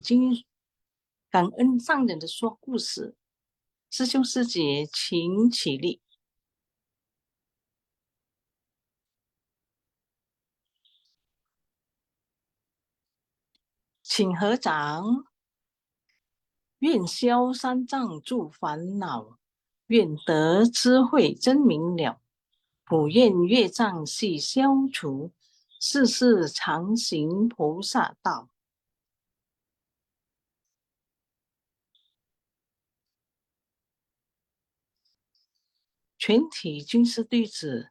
经感恩上人的说故事，师兄师姐请起立。请合掌，愿消三障诸烦恼，愿得智慧真明了，普愿业障悉消除，世世常行菩萨道。全体军师弟子，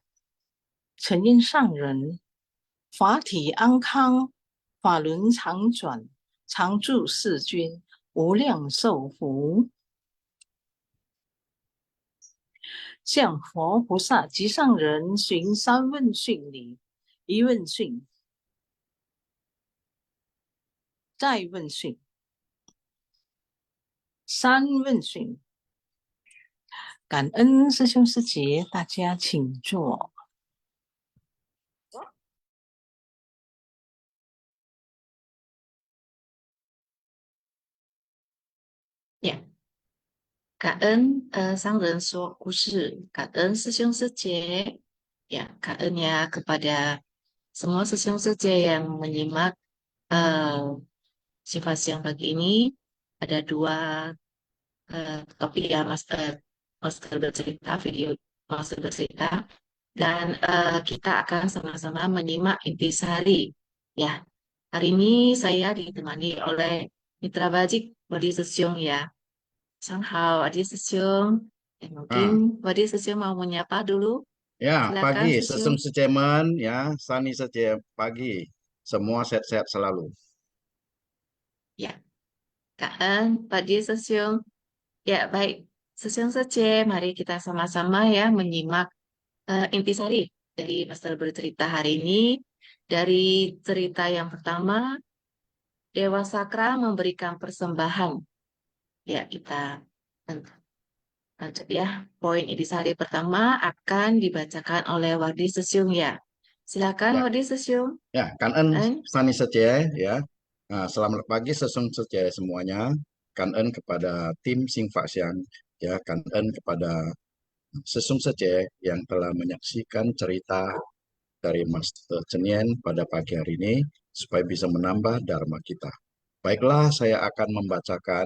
承愿上人法体安康，法轮常转，常住世间，无量寿福。向佛菩萨及上人行三问讯礼：一问讯，再问讯，三问讯。感恩师兄师姐，大家请坐。呀，感恩上人说故事，感恩师兄师姐，ya, 感恩ya kepada semua 师兄师姐 yang menyimak sifat siang pagi ini. Ada dua topik ya, Master bercerita, video Master bercerita, dan kita akan sama-sama menyimak intisari. Ya, hari ini saya ditemani oleh Mitra Bajik Wadi Sesyong ya. Sanghao, Wadi Sesyong. Ah, Mungkin Wadi Sesyong mau menyapa dulu. ya, Silakan pagi, Sesyong. Sesung Secemen, ya, Sani Sece, pagi. Semua sehat-sehat selalu. Ya, Wadi Sesyong. Ya, baik. Sesyong Sece, mari kita sama-sama ya menyimak intisari dari Master bercerita hari ini. Dari cerita yang pertama, Dewa Sakra memberikan persembahan. Ya, kita lanjut ya. Poin intisari pertama akan dibacakan oleh Wadi Sesyong ya. Silakan Ya, Wadi Sesyong. ya, Kanen Dan Sani Sece, ya. Nah, selamat pagi Sesung Sece semuanya. Kanen kepada tim Sing Siang, ya, kanen kepada Sesung Sece yang telah menyaksikan cerita dari Master Cenien pada pagi hari ini supaya bisa menambah dharma kita. Baiklah, saya akan membacakan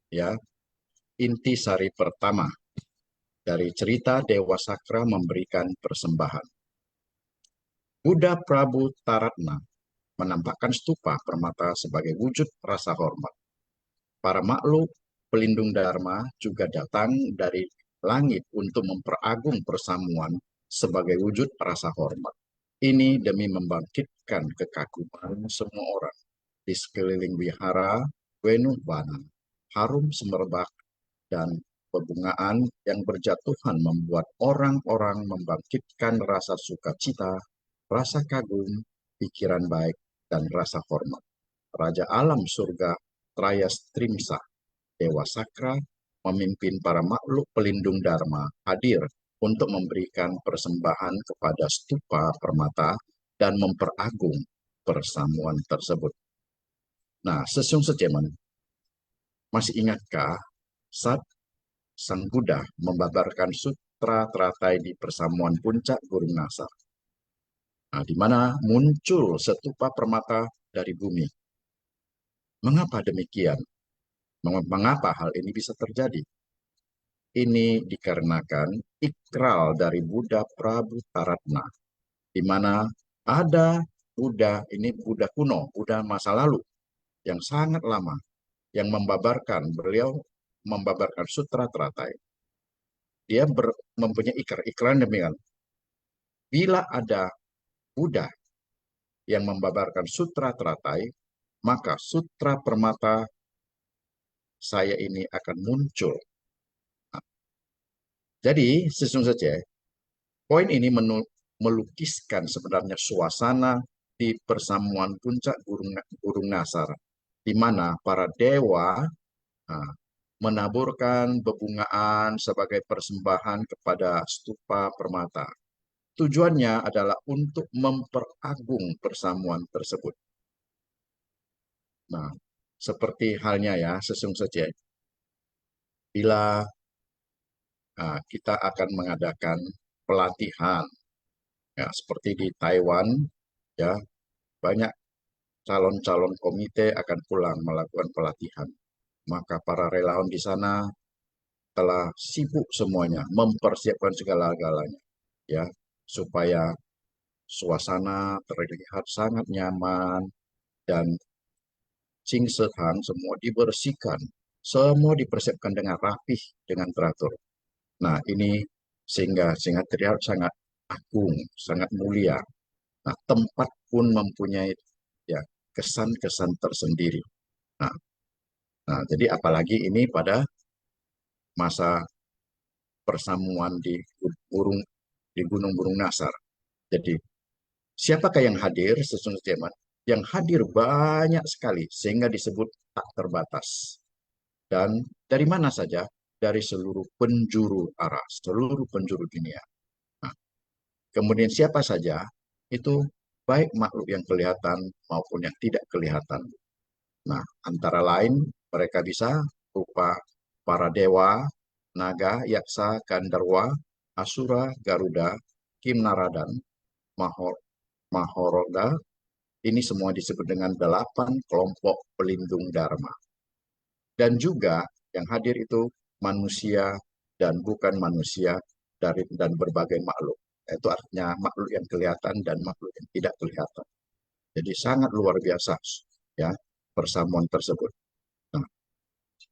ya intisari pertama dari cerita Dewa Sakra memberikan persembahan. Buddha Prabu Taratna menampakkan stupa permata sebagai wujud rasa hormat. Para makhluk pelindung Dharma juga datang dari langit untuk memperagung persamuan sebagai wujud rasa hormat. Ini demi membangkitkan kekaguman semua orang di sekeliling wihara Wenubana. Harum semerbak dan bebungaan yang berjatuhan membuat orang-orang membangkitkan rasa sukacita, rasa kagum, pikiran baik, dan rasa hormat. Raja alam surga Trayastrimsa, Dewa Sakra, memimpin para makhluk pelindung Dharma hadir untuk memberikan persembahan kepada stupa permata dan memperagung persamuan tersebut. Nah, Sesung Sejemen, masih ingatkah saat Sang Buddha membabarkan sutra teratai di persamuan puncak Gunung Nasar, nah, di mana muncul stupa permata dari bumi? Mengapa demikian? Mengapa hal ini bisa terjadi? Ini dikarenakan ikral dari Buddha Prabu Taratna, di mana ada Buddha, ini Buddha kuno, Buddha masa lalu, yang sangat lama, yang beliau membabarkan sutra teratai. Dia mempunyai ikrar demikian. Bila ada Buddha yang membabarkan sutra teratai, maka sutra permata saya ini akan muncul. Nah, jadi, sesungguhnya poin ini melukiskan sebenarnya suasana di persamuan puncak Gunung Nasar, di mana para dewa menaburkan bebungaan sebagai persembahan kepada stupa permata. Tujuannya adalah untuk memperagung persamuan tersebut. Nah, seperti halnya ya Sesung Sece, bila kita akan mengadakan pelatihan ya seperti di Taiwan ya banyak calon-calon komite akan pulang melakukan pelatihan. Maka para relawan di sana telah sibuk semuanya mempersiapkan segala-galanya ya supaya suasana terlihat sangat nyaman dan Singsehan semua dibersihkan, semua dipersiapkan dengan rapih, dengan teratur. Nah, ini sehingga terlihat sangat agung, sangat mulia. Nah, tempat pun mempunyai ya kesan-kesan tersendiri. Nah, jadi apalagi ini pada masa persamuan di Gunung Burung Nasar. Jadi, siapakah yang hadir sesungguhnya? Yang hadir banyak sekali sehingga disebut tak terbatas. Dan dari mana saja? Dari seluruh penjuru arah, seluruh penjuru dunia. Nah, kemudian siapa saja? Itu baik makhluk yang kelihatan maupun yang tidak kelihatan. Nah, antara lain mereka bisa berupa para dewa, naga, yaksa, gandarwa, asura, garuda, kim naradan, mahoroda. Ini semua disebut dengan 8 kelompok pelindung dharma. Dan juga yang hadir itu manusia dan bukan manusia dan berbagai makhluk. Itu artinya makhluk yang kelihatan dan makhluk yang tidak kelihatan. Jadi sangat luar biasa ya persamuan tersebut. Nah,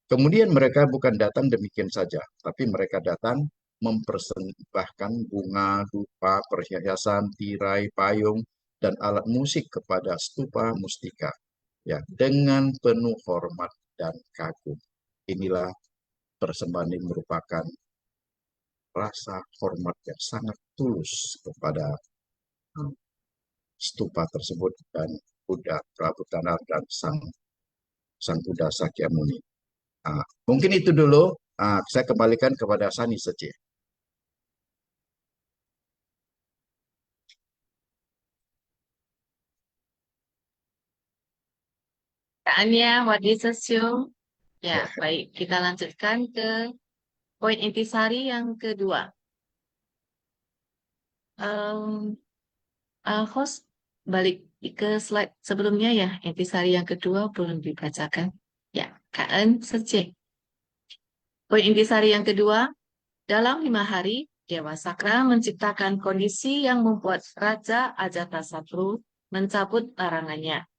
kemudian mereka bukan datang demikian saja, tapi mereka datang mempersembahkan bunga, dupa, perhiasan, tirai, payung, dan alat musik kepada stupa mustika ya dengan penuh hormat dan kagum. Inilah persembahan ini merupakan rasa hormat yang sangat tulus kepada stupa tersebut dan Buddha Prabu Tanar dan Sang Buddha Sakyamuni. Mungkin itu dulu. Saya kembalikan kepada Sani Seci. Pertanyaannya, Wadi Sesung. Ya, baik. Kita lanjutkan ke poin intisari yang kedua. Um, Host, balik ke slide sebelumnya ya. Intisari yang kedua belum dibacakan. Ya, KN Secek. Poin intisari yang kedua, dalam 5 hari, Dewa Sakra menciptakan kondisi yang membuat Raja Ajatasatru mencabut larangannya.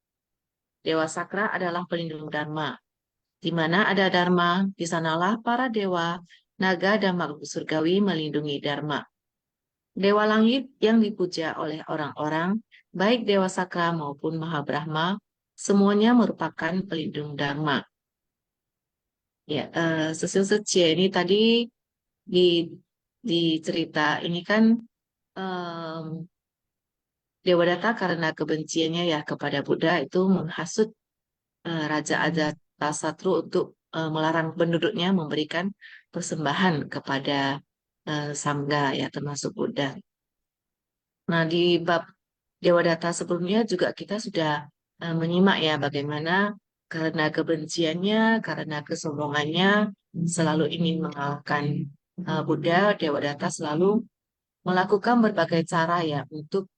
Dewa Sakra adalah pelindung Dharma. Di mana ada Dharma, di sanalah para dewa, naga, dan makhluk surgawi melindungi Dharma. Dewa langit yang dipuja oleh orang-orang, baik Dewa Sakra maupun Mahabrahma, semuanya merupakan pelindung Dharma. Ya, Sesil Sece ini tadi di di cerita ini kan Dewa Data karena kebenciannya ya kepada Buddha itu menghasut Raja Ajatasatru untuk melarang penduduknya memberikan persembahan kepada Sangga ya termasuk Buddha. Nah di bab Dewa Data sebelumnya juga kita sudah menyimak ya bagaimana karena kebenciannya, karena kesombongannya selalu ingin mengalahkan Buddha, Dewa Data selalu melakukan berbagai cara ya untuk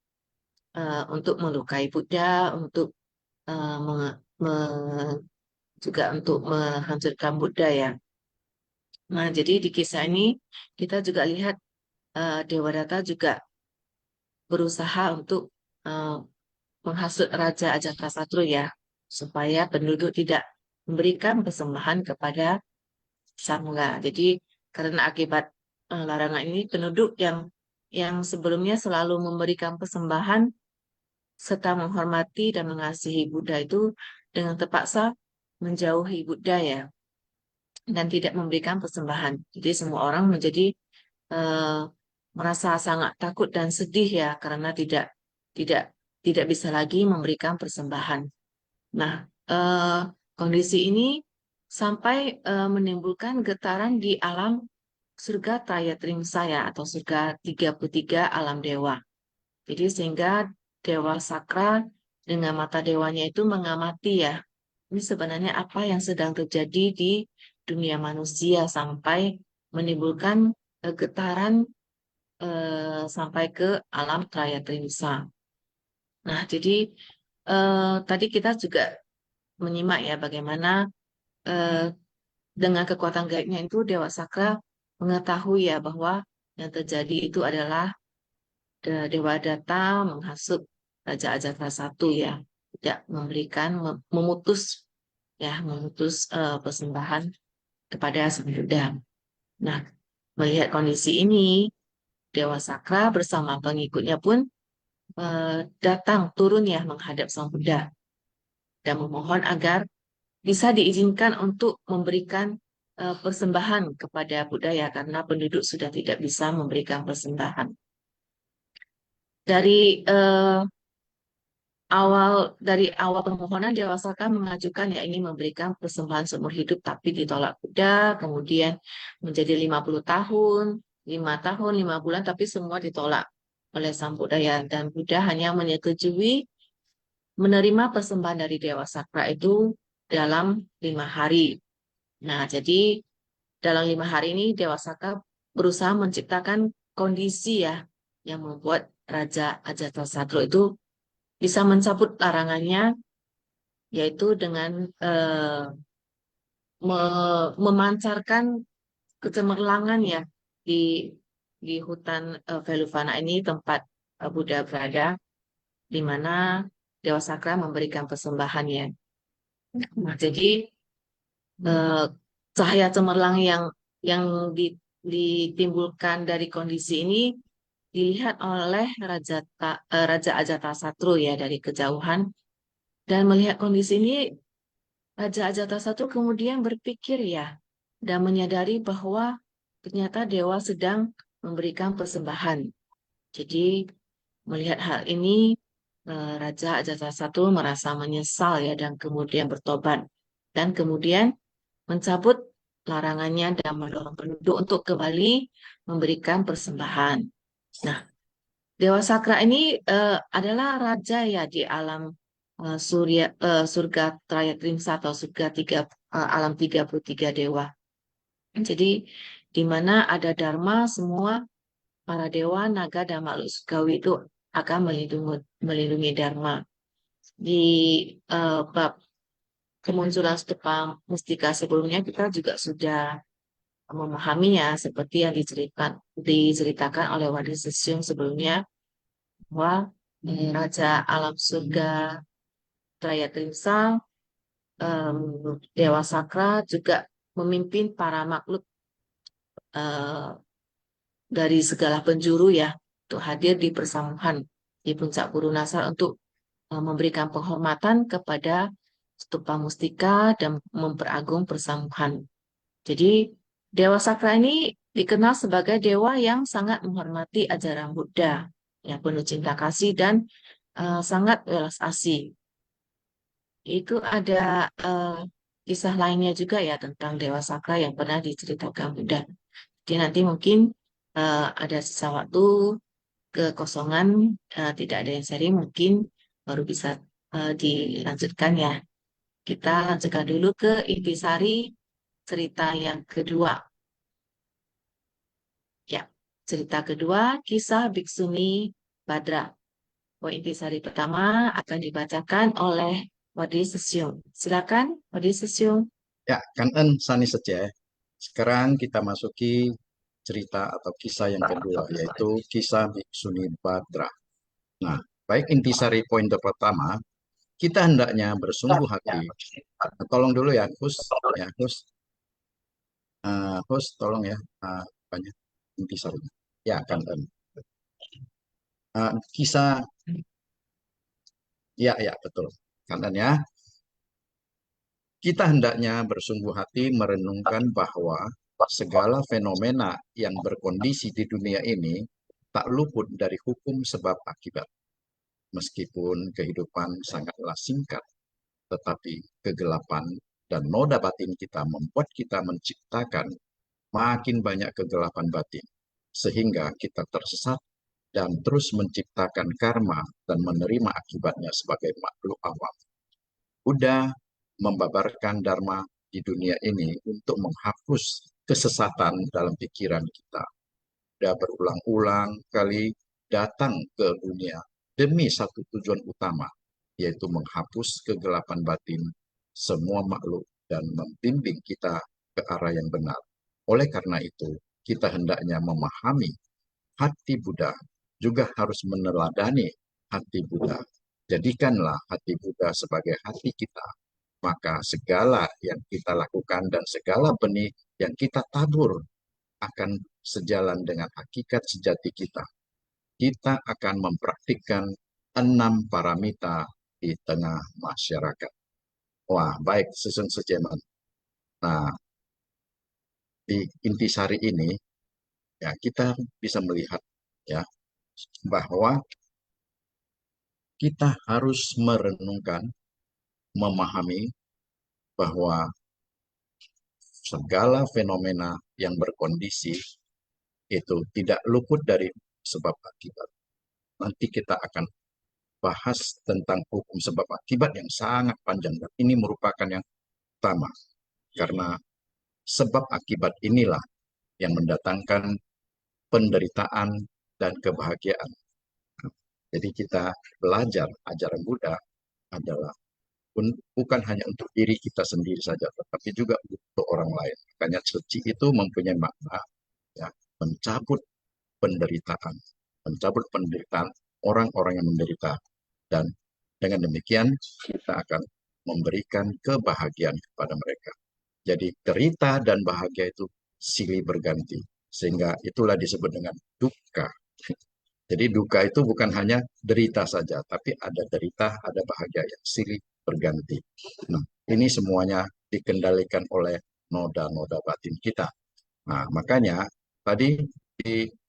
melukai Buddha, untuk juga untuk menghancurkan Buddha ya. Nah, jadi di kisah ini kita juga lihat Dewa Data juga berusaha untuk uh, menghasut Raja Ajatasatru ya, supaya penduduk tidak memberikan persembahan kepada Sangga. Jadi karena akibat larangan ini penduduk yang sebelumnya selalu memberikan persembahan serta menghormati dan mengasihi Buddha itu dengan terpaksa menjauhi Buddha ya dan tidak memberikan persembahan. Jadi semua orang menjadi eh, merasa sangat takut dan sedih ya karena tidak tidak bisa lagi memberikan persembahan. Nah, eh, kondisi ini sampai menimbulkan getaran di alam surga Triya atau surga 33 alam dewa. Jadi sehingga Dewa Sakra dengan mata dewanya itu mengamati ya ini sebenarnya apa yang sedang terjadi di dunia manusia sampai menimbulkan getaran sampai ke alam Traya Trimsa. Nah, jadi tadi kita juga menyimak ya bagaimana eh, dengan kekuatan gaibnya itu Dewa Sakra mengetahui ya bahwa yang terjadi itu adalah Dewa Data menghasut Raja Ajatasattu ya, tidak memberikan memutus ya memutus persembahan kepada Sang Buddha. Nah, melihat kondisi ini, Dewa Sakra bersama pengikutnya pun datang turun ya menghadap Sang Buddha dan memohon agar bisa diizinkan untuk memberikan persembahan kepada Buddha ya karena penduduk sudah tidak bisa memberikan persembahan. Dari awal permohonan Dewa Saka mengajukan ya ini memberikan persembahan seumur hidup tapi ditolak Buddha, kemudian menjadi 50 tahun, 5 tahun, 5 bulan tapi semua ditolak oleh Sang Buddha ya dan Buddha hanya menyetujui menerima persembahan dari Dewa Sakra itu dalam 5 hari. Nah, jadi dalam 5 hari ini Dewa Sakra berusaha menciptakan kondisi ya yang membuat Raja Ajatasattu itu bisa mencabut larangannya, yaitu dengan memancarkan kecemerlangan ya di hutan Veluvana ini tempat Buddha berada, di mana Dewa Sakra memberikan persembahannya. Nah, jadi eh, cahaya cemerlang yang ditimbulkan dari kondisi ini dilihat oleh Raja Ajatasattu ya dari kejauhan dan melihat kondisi ini Raja Ajatasattu kemudian berpikir ya dan menyadari bahwa ternyata dewa sedang memberikan persembahan. Jadi melihat hal ini Raja Ajatasattu merasa menyesal ya dan kemudian bertobat dan kemudian mencabut larangannya dan mendorong penduduk untuk kembali memberikan persembahan. Nah, Dewa Sakra ini adalah raja ya di alam surga Trayatrimsa atau surga alam 33 dewa. Jadi di mana ada Dharma, semua para dewa, naga, dan makhluk surgawi itu akan melindungi Dharma. Di bab kemunculan stupa mustika sebelumnya kita juga sudah memahaminya seperti yang diceritakan oleh Wadi Sesyum sebelumnya bahwa Raja Alam Surga Trayatrimsa Dewa Sakra juga memimpin para makhluk eh, dari segala penjuru ya untuk hadir di persamuhan di puncak Purunasar untuk memberikan penghormatan kepada stupa mustika dan memperagung persamuhan. Jadi Dewa Sakra ini dikenal sebagai dewa yang sangat menghormati ajaran Buddha, yang penuh cinta kasih dan sangat welas asih. Itu ada kisah lainnya juga ya tentang Dewa Sakra yang pernah diceritakan Buddha. Jadi nanti mungkin ada sisa waktu kekosongan, tidak ada yang sharing, mungkin baru bisa dilanjutkan ya. Kita lanjutkan dulu ke intisari cerita yang kedua. Ya, cerita kedua, kisah Biksuni Badra. Intisari pertama akan dibacakan oleh Wadi Sesyum. Silakan, Wadi Sesyum. Ya, Kangen Sani Sece. Sekarang kita masuki cerita atau kisah yang kedua, yaitu kisah Biksuni Badra. Nah, baik intisari poin pertama, kita hendaknya bersungguh hati. Tolong dulu ya, host, host tolong ya, banyak intisarinya. Ya, Kangen. Kisah, ya betul, Kangen ya. Kita hendaknya bersungguh hati merenungkan bahwa segala fenomena yang berkondisi di dunia ini tak luput dari hukum sebab akibat. Meskipun kehidupan sangatlah singkat, tetapi kegelapan dan noda batin kita membuat kita menciptakan makin banyak kegelapan batin, sehingga kita tersesat dan terus menciptakan karma dan menerima akibatnya sebagai makhluk awam. Buddha membabarkan dharma di dunia ini untuk menghapus kesesatan dalam pikiran kita. Dia berulang-ulang kali datang ke dunia demi satu tujuan utama, yaitu menghapus kegelapan batin semua makhluk dan membimbing kita ke arah yang benar. Oleh karena itu, kita hendaknya memahami hati Buddha, juga harus meneladani hati Buddha. Jadikanlah hati Buddha sebagai hati kita. Maka segala yang kita lakukan dan segala benih yang kita tabur akan sejalan dengan hakikat sejati kita. Kita akan mempraktikkan 6 paramita di tengah masyarakat. Wah, baik Susun Sujeman. Nah, di intisari ini ya kita bisa melihat ya bahwa kita harus merenungkan, memahami bahwa segala fenomena yang berkondisi itu tidak luput dari sebab akibat. Nanti kita akan bahas tentang hukum sebab akibat yang sangat panjang. Dan ini merupakan yang utama. Karena sebab akibat inilah yang mendatangkan penderitaan dan kebahagiaan. Jadi kita belajar ajaran Buddha adalah bukan hanya untuk diri kita sendiri saja, tetapi juga untuk orang lain. Makanya suci itu mempunyai makna ya, mencabut penderitaan orang-orang yang menderita, dan dengan demikian kita akan memberikan kebahagiaan kepada mereka. Jadi derita dan bahagia itu silih berganti, sehingga itulah disebut dengan dukkha. Jadi duka itu bukan hanya derita saja, tapi ada derita, ada bahagia yang silih berganti. Nah, ini semuanya dikendalikan oleh noda-noda batin kita. Nah, makanya tadi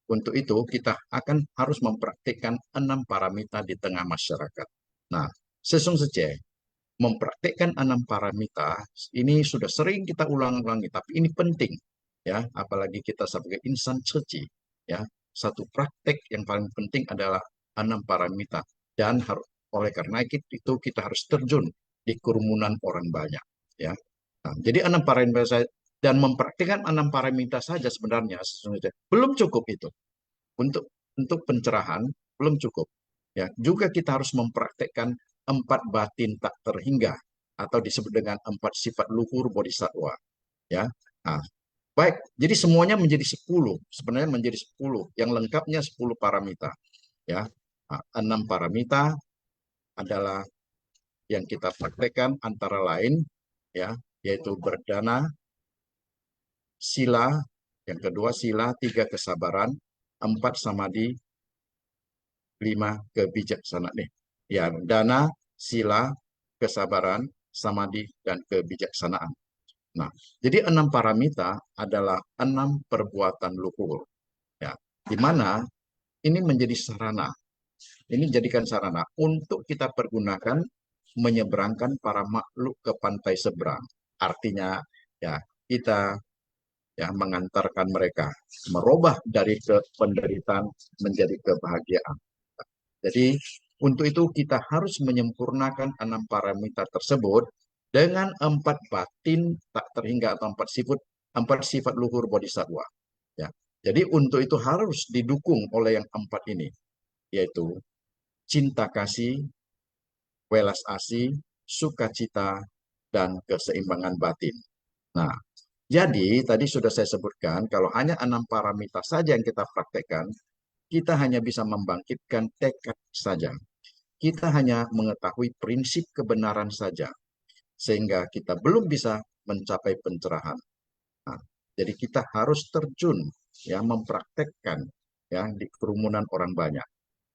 untuk itu kita akan harus mempraktikkan 6 paramita di tengah masyarakat. Nah, Sesung Sece mempraktikkan 6 paramita ini sudah sering kita ulang-ulangi, tapi ini penting ya, apalagi kita sebagai insan suci ya. Satu praktek yang paling penting adalah 6 paramita, dan oleh karena itu kita harus terjun di kerumunan orang banyak ya. Nah, jadi 6 paramita dan mempraktikkan 6 paramita saja sebenarnya belum cukup itu. Untuk pencerahan belum cukup ya. Juga kita harus mempraktekkan 4 batin tak terhingga atau disebut dengan 4 sifat luhur bodhisattva ya. Nah, baik, jadi semuanya menjadi 10, sebenarnya menjadi 10, yang lengkapnya 10 paramita ya. Nah, 6 paramita adalah yang kita praktekkan antara lain ya, yaitu berdana, sila, yang kedua sila, 3 kesabaran, 4 samadhi, 5 kebijaksanaan nih. Ya, dana, sila, kesabaran, samadhi, dan kebijaksanaan. Nah, jadi 6 paramita adalah 6 perbuatan luhur. Ya, di mana ini menjadi sarana. Ini jadikan sarana untuk kita pergunakan menyeberangkan para makhluk ke pantai seberang. Artinya ya kita ya mengantarkan mereka merubah dari penderitaan menjadi kebahagiaan. Jadi untuk itu kita harus menyempurnakan 6 paramita tersebut dengan 4 batin tak terhingga atau 4 sifat luhur bodhisattva. Ya. Jadi untuk itu harus didukung oleh yang 4 ini, yaitu cinta kasih, welas asih, sukacita, dan keseimbangan batin. Nah, jadi tadi sudah saya sebutkan kalau hanya 6 paramita saja yang kita praktekkan, kita hanya bisa membangkitkan tekad saja. Kita hanya mengetahui prinsip kebenaran saja, sehingga kita belum bisa mencapai pencerahan. Nah, jadi kita harus terjun ya mempraktekkan ya di kerumunan orang banyak.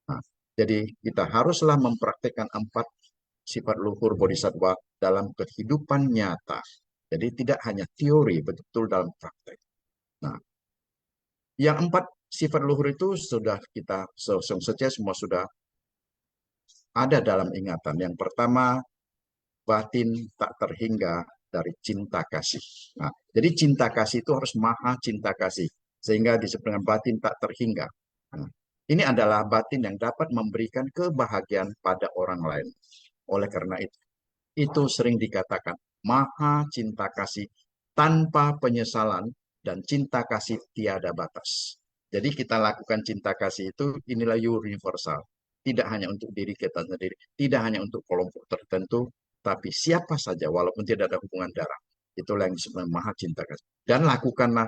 Nah, jadi kita haruslah mempraktekkan 4 sifat luhur bodhisattva dalam kehidupan nyata. Jadi tidak hanya teori, betul-betul dalam praktek. Nah, yang 4 sifat luhur itu sudah kita semua sudah ada dalam ingatan. Yang pertama, batin tak terhingga dari cinta kasih. Nah, jadi cinta kasih itu harus maha cinta kasih, sehingga disebut dengan batin tak terhingga. Nah, ini adalah batin yang dapat memberikan kebahagiaan pada orang lain. Oleh karena itu, Itu sering dikatakan maha cinta kasih tanpa penyesalan dan cinta kasih tiada batas. Jadi kita lakukan cinta kasih itu inilah universal. Tidak hanya untuk diri kita sendiri, tidak hanya untuk kelompok tertentu, tapi siapa saja walaupun tidak ada hubungan darah. Itulah yang disebut maha cinta kasih. Dan lakukanlah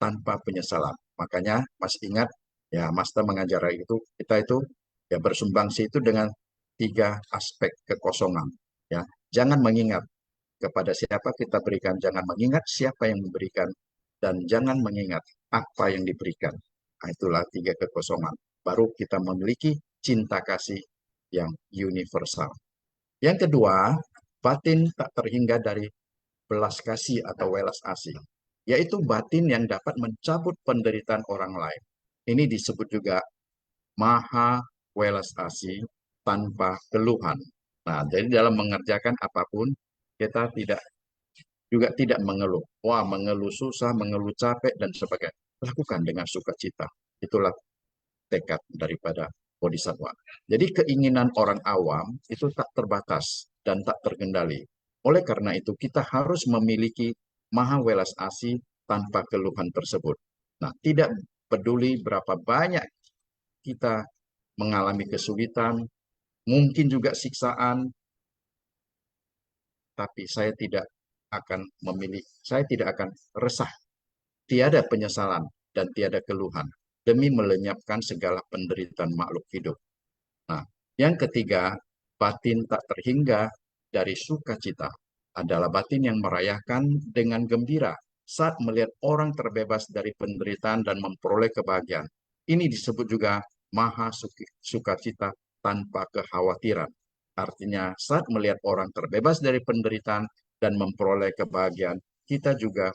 tanpa penyesalan. Makanya Mas ingat, ya Master mengajar itu, kita itu ya bersumbangsi itu dengan 3 aspek kekosongan. Ya, jangan mengingat kepada siapa kita berikan, jangan mengingat siapa yang memberikan, dan jangan mengingat apa yang diberikan. Nah, itulah 3 kekosongan. Baru kita memiliki cinta kasih yang universal. Yang kedua, batin tak terhingga dari belas kasih atau welas asih, yaitu batin yang dapat mencabut penderitaan orang lain. Ini disebut juga maha welas asih tanpa keluhan. Nah, jadi dalam mengerjakan apapun, kita tidak mengeluh. Wah, mengeluh susah, mengeluh capek, dan sebagainya. Lakukan dengan sukacita. Itulah tekad daripada bodhisattva. Jadi keinginan orang awam itu tak terbatas dan tak terkendali. Oleh karena itu kita harus memiliki maha welas asih tanpa keluhan tersebut. Nah, tidak peduli berapa banyak kita mengalami kesulitan, mungkin juga siksaan, tapi saya tidak akan resah, tiada penyesalan dan tiada keluhan demi melenyapkan segala penderitaan makhluk hidup. Nah, yang ketiga, batin tak terhingga dari sukacita adalah batin yang merayakan dengan gembira saat melihat orang terbebas dari penderitaan dan memperoleh kebahagiaan. Ini disebut juga maha sukacita tanpa kekhawatiran. Artinya, saat melihat orang terbebas dari penderitaan dan memperoleh kebahagiaan, kita juga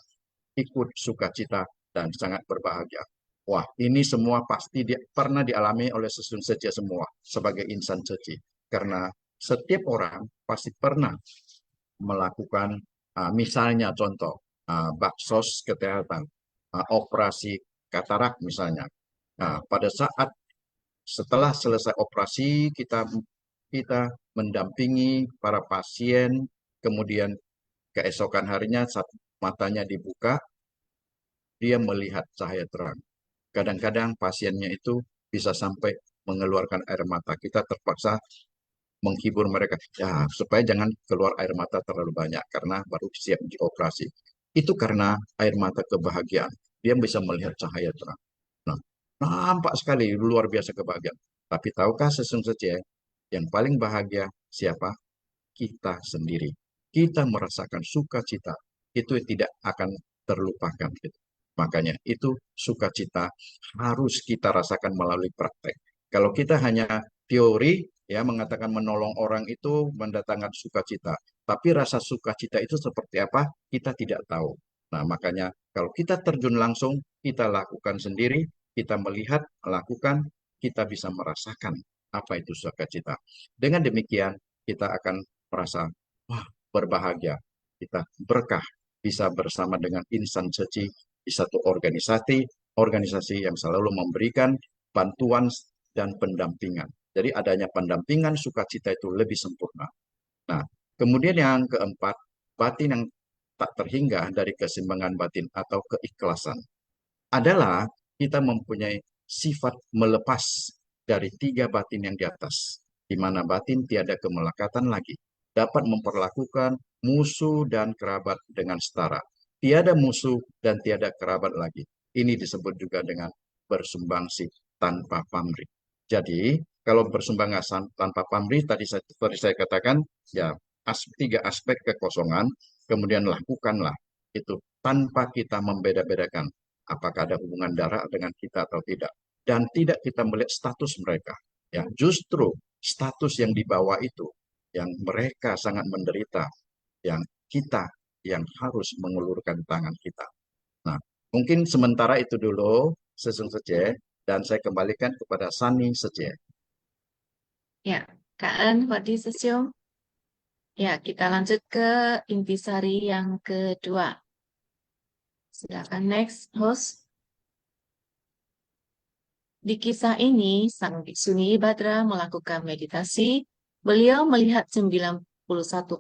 ikut sukacita dan sangat berbahagia. Wah, ini semua pasti pernah dialami oleh Susun Seche semua sebagai insan suci. Karena setiap orang pasti pernah melakukan, misalnya contoh, baksos kesehatan, operasi katarak misalnya. Nah, pada saat setelah selesai operasi, kita mendampingi para pasien, kemudian keesokan harinya saat matanya dibuka, dia melihat cahaya terang. Kadang-kadang pasiennya itu bisa sampai mengeluarkan air mata. Kita terpaksa menghibur mereka, ya supaya jangan keluar air mata terlalu banyak karena baru siap dioperasi. Itu karena air mata kebahagiaan. Dia bisa melihat cahaya terang. Nah, nampak sekali luar biasa kebahagiaan. Tapi tahukah sesungguhnya yang paling bahagia siapa? Kita sendiri. Kita merasakan sukacita. Itu tidak akan terlupakan. Makanya itu sukacita harus kita rasakan melalui praktek. Kalau kita hanya teori, ya mengatakan menolong orang itu mendatangkan sukacita. Tapi rasa sukacita itu seperti apa? Kita tidak tahu. Nah, makanya kalau kita terjun langsung, kita lakukan sendiri, kita melihat, melakukan, kita bisa merasakan apa itu sukacita. Dengan demikian, kita akan merasa, wah, berbahagia. Kita berkah bisa bersama dengan insan suci di satu organisasi yang selalu memberikan bantuan dan pendampingan. Jadi adanya pendampingan sukacita itu lebih sempurna. Nah, kemudian yang keempat, batin yang tak terhingga dari keseimbangan batin atau keikhlasan adalah kita mempunyai sifat melepas dari 3 batin yang di atas, di mana batin tiada kemelekatan lagi, dapat memperlakukan musuh dan kerabat dengan setara. Tiada musuh dan tiada kerabat lagi. Ini disebut juga dengan bersumbangsi tanpa pamrih. Jadi, kalau bersumbangasan tanpa pamrih, tadi saya katakan, ya 3 aspek kekosongan, kemudian lakukanlah itu tanpa kita membeda-bedakan apakah ada hubungan darah dengan kita atau tidak. Dan tidak kita melihat status mereka. Ya, justru status yang di bawah itu, yang mereka sangat menderita, yang kita yang harus mengulurkan tangan kita. Nah, mungkin sementara itu dulu, Sesung Sece, dan saya kembalikan kepada Sani Sece. Ya, Kak An, Wadi Sesium. Ya, kita lanjut ke intisari yang kedua. Silakan next, host. Di kisah ini, sang biksu Badra melakukan meditasi. Beliau melihat 99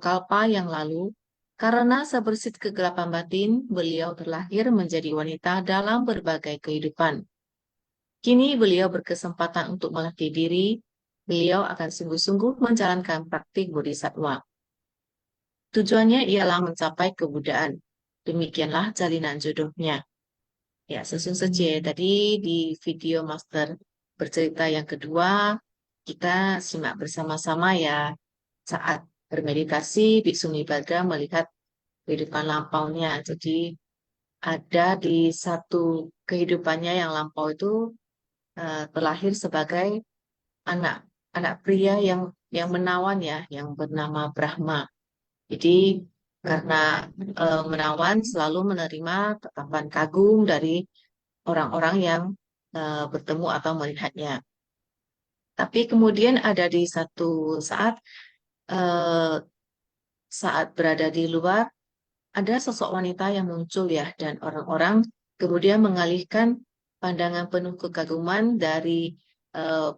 kalpa yang lalu, karena sebersit kegelapan batin, beliau terlahir menjadi wanita dalam berbagai kehidupan. Kini beliau berkesempatan untuk melatih diri, beliau akan sungguh-sungguh menjalankan praktik bodhisattva. Tujuannya ialah mencapai kebudaan. Demikianlah jalinan jodohnya. Ya, Sesung Sece, tadi di video master bercerita yang kedua, kita simak bersama-sama ya. Saat bermeditasi, Biksu Nibadra melihat kehidupan lampaunya. Jadi ada di satu kehidupannya yang lampau itu terlahir sebagai anak anak pria yang menawan ya, yang bernama Brahma. Jadi karena menawan selalu menerima tatapan kagum dari orang-orang yang bertemu atau melihatnya. Tapi kemudian ada di satu saat eh, saat berada di luar ada sosok wanita yang muncul ya, dan orang-orang kemudian mengalihkan pandangan penuh kekaguman dari eh,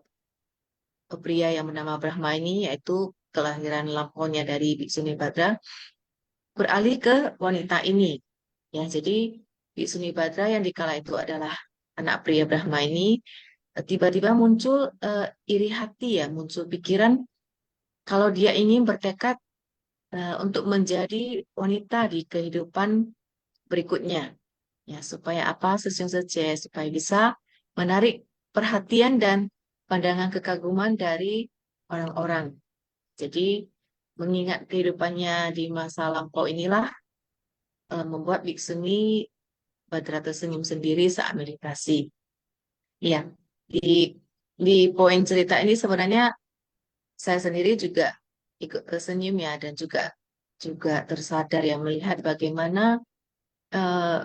pria yang bernama Brahma ini, yaitu kelahiran lampaunya dari Biksu Nibadra, beralih ke wanita ini. Ya, jadi Biksu Nibadra yang dikala itu adalah anak pria Brahma ini, tiba-tiba muncul iri hati ya, muncul pikiran kalau dia ingin bertekad untuk menjadi wanita di kehidupan berikutnya. Ya, supaya apa? Sesung Sece, supaya bisa menarik perhatian dan pandangan kekaguman dari orang-orang. Jadi, mengingat kehidupannya di masa lampau inilah membuat Biksuni Badra tersenyum sendiri saat meditasi. Ya, di poin cerita ini sebenarnya saya sendiri juga ikut tersenyum ya, dan juga tersadar ya melihat eh,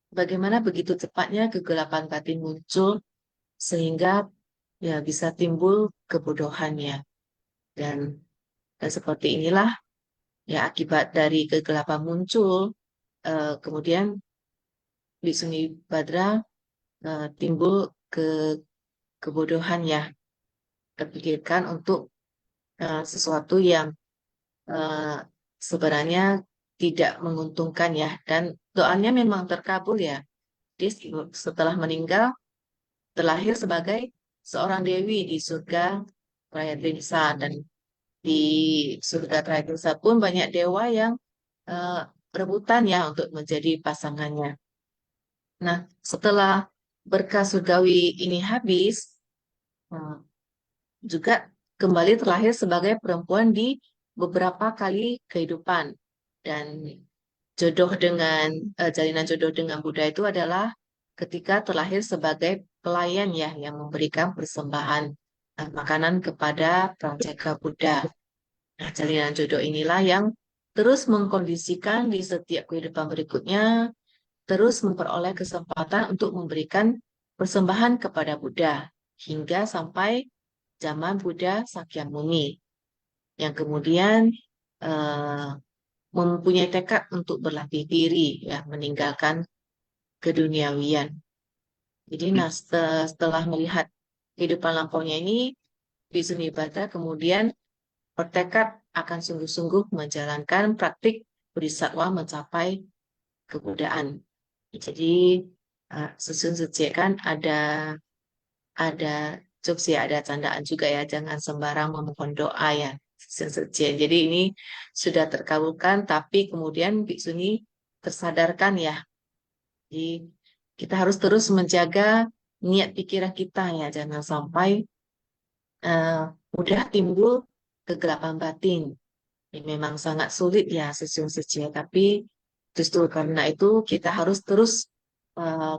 bagaimana begitu cepatnya kegelapan batin muncul sehingga ya bisa timbul kebodohannya, dan seperti inilah ya akibat dari kegelapan muncul kemudian Biksu Badra timbul ke kebodohan ya, terpikirkan untuk sesuatu yang eh, sebenarnya tidak menguntungkan ya, dan doanya memang terkabul ya. Dia setelah meninggal terlahir sebagai seorang dewi di surga Prayadrisa, dan di surga Prayadrisa pun banyak dewa yang eh, rebutan ya untuk menjadi pasangannya. Nah, setelah berkah surgawi ini habis, eh, juga kembali terlahir sebagai perempuan di beberapa kali kehidupan, dan jalinan jodoh dengan Buddha itu adalah ketika terlahir sebagai pelayan ya, yang memberikan persembahan makanan kepada Prajaga Buddha. Nah, jalinan jodoh inilah yang terus mengkondisikan di setiap kehidupan berikutnya, terus memperoleh kesempatan untuk memberikan persembahan kepada Buddha hingga sampai zaman Buddha Sakyamuni, yang kemudian eh, mempunyai tekad untuk berlatih diri ya, meninggalkan keduniawian. Jadi setelah melihat kehidupan lampaunya ini, Biksu Nibata kemudian bertekad akan sungguh-sungguh menjalankan praktik bodhisattva mencapai kebudaan. Jadi Susun Sece kan ada jokes ya, ada candaan juga ya, jangan sembarang memohon doa ya. Susun Sece. Jadi ini sudah terkabulkan, tapi kemudian Biksuni tersadarkan ya. Jadi kita harus terus menjaga niat pikiran kita ya, jangan sampai eh, mudah timbul kegelapan batin. Ini memang sangat sulit ya Susun Sece, tapi justru karena itu kita harus terus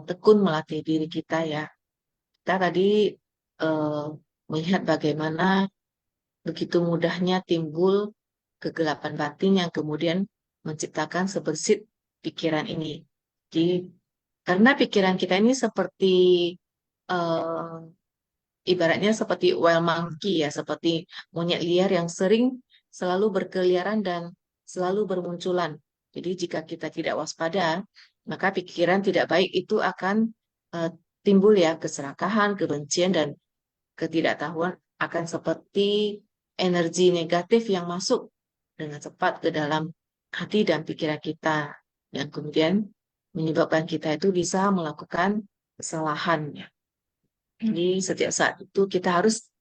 tekun melatih diri kita ya. Kita tadi eh, melihat bagaimana begitu mudahnya timbul kegelapan batin yang kemudian menciptakan sebersit pikiran ini. Jadi, karena pikiran kita ini seperti eh, ibaratnya seperti wild monkey ya, seperti monyet liar yang sering selalu berkeliaran dan selalu bermunculan. Jadi jika kita tidak waspada, maka pikiran tidak baik itu akan eh, timbul ya, keserakahan, kebencian, dan ketidaktahuan akan seperti energi negatif yang masuk dengan cepat ke dalam hati dan pikiran kita, yang kemudian menyebabkan kita itu bisa melakukan kesalahan. Ya. Jadi setiap saat itu kita harus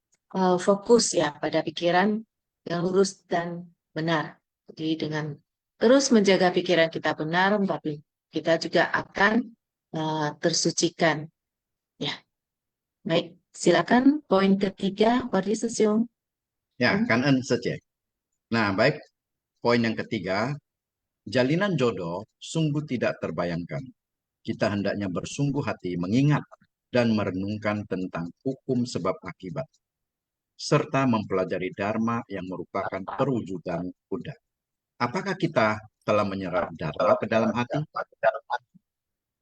fokus ya pada pikiran yang lurus dan benar. Jadi dengan terus menjaga pikiran kita benar, tapi kita juga akan tersucikan. Ya, baik. Silakan poin ketiga, Wardi Sesiung. Ya, Kanen saja. Nah, baik. Poin yang ketiga, jalinan jodoh sungguh tidak terbayangkan. Kita hendaknya bersungguh hati mengingat dan merenungkan tentang hukum sebab akibat, serta mempelajari dharma yang merupakan perwujudan Buddha. Apakah kita telah menyerap dharma ke dalam hati?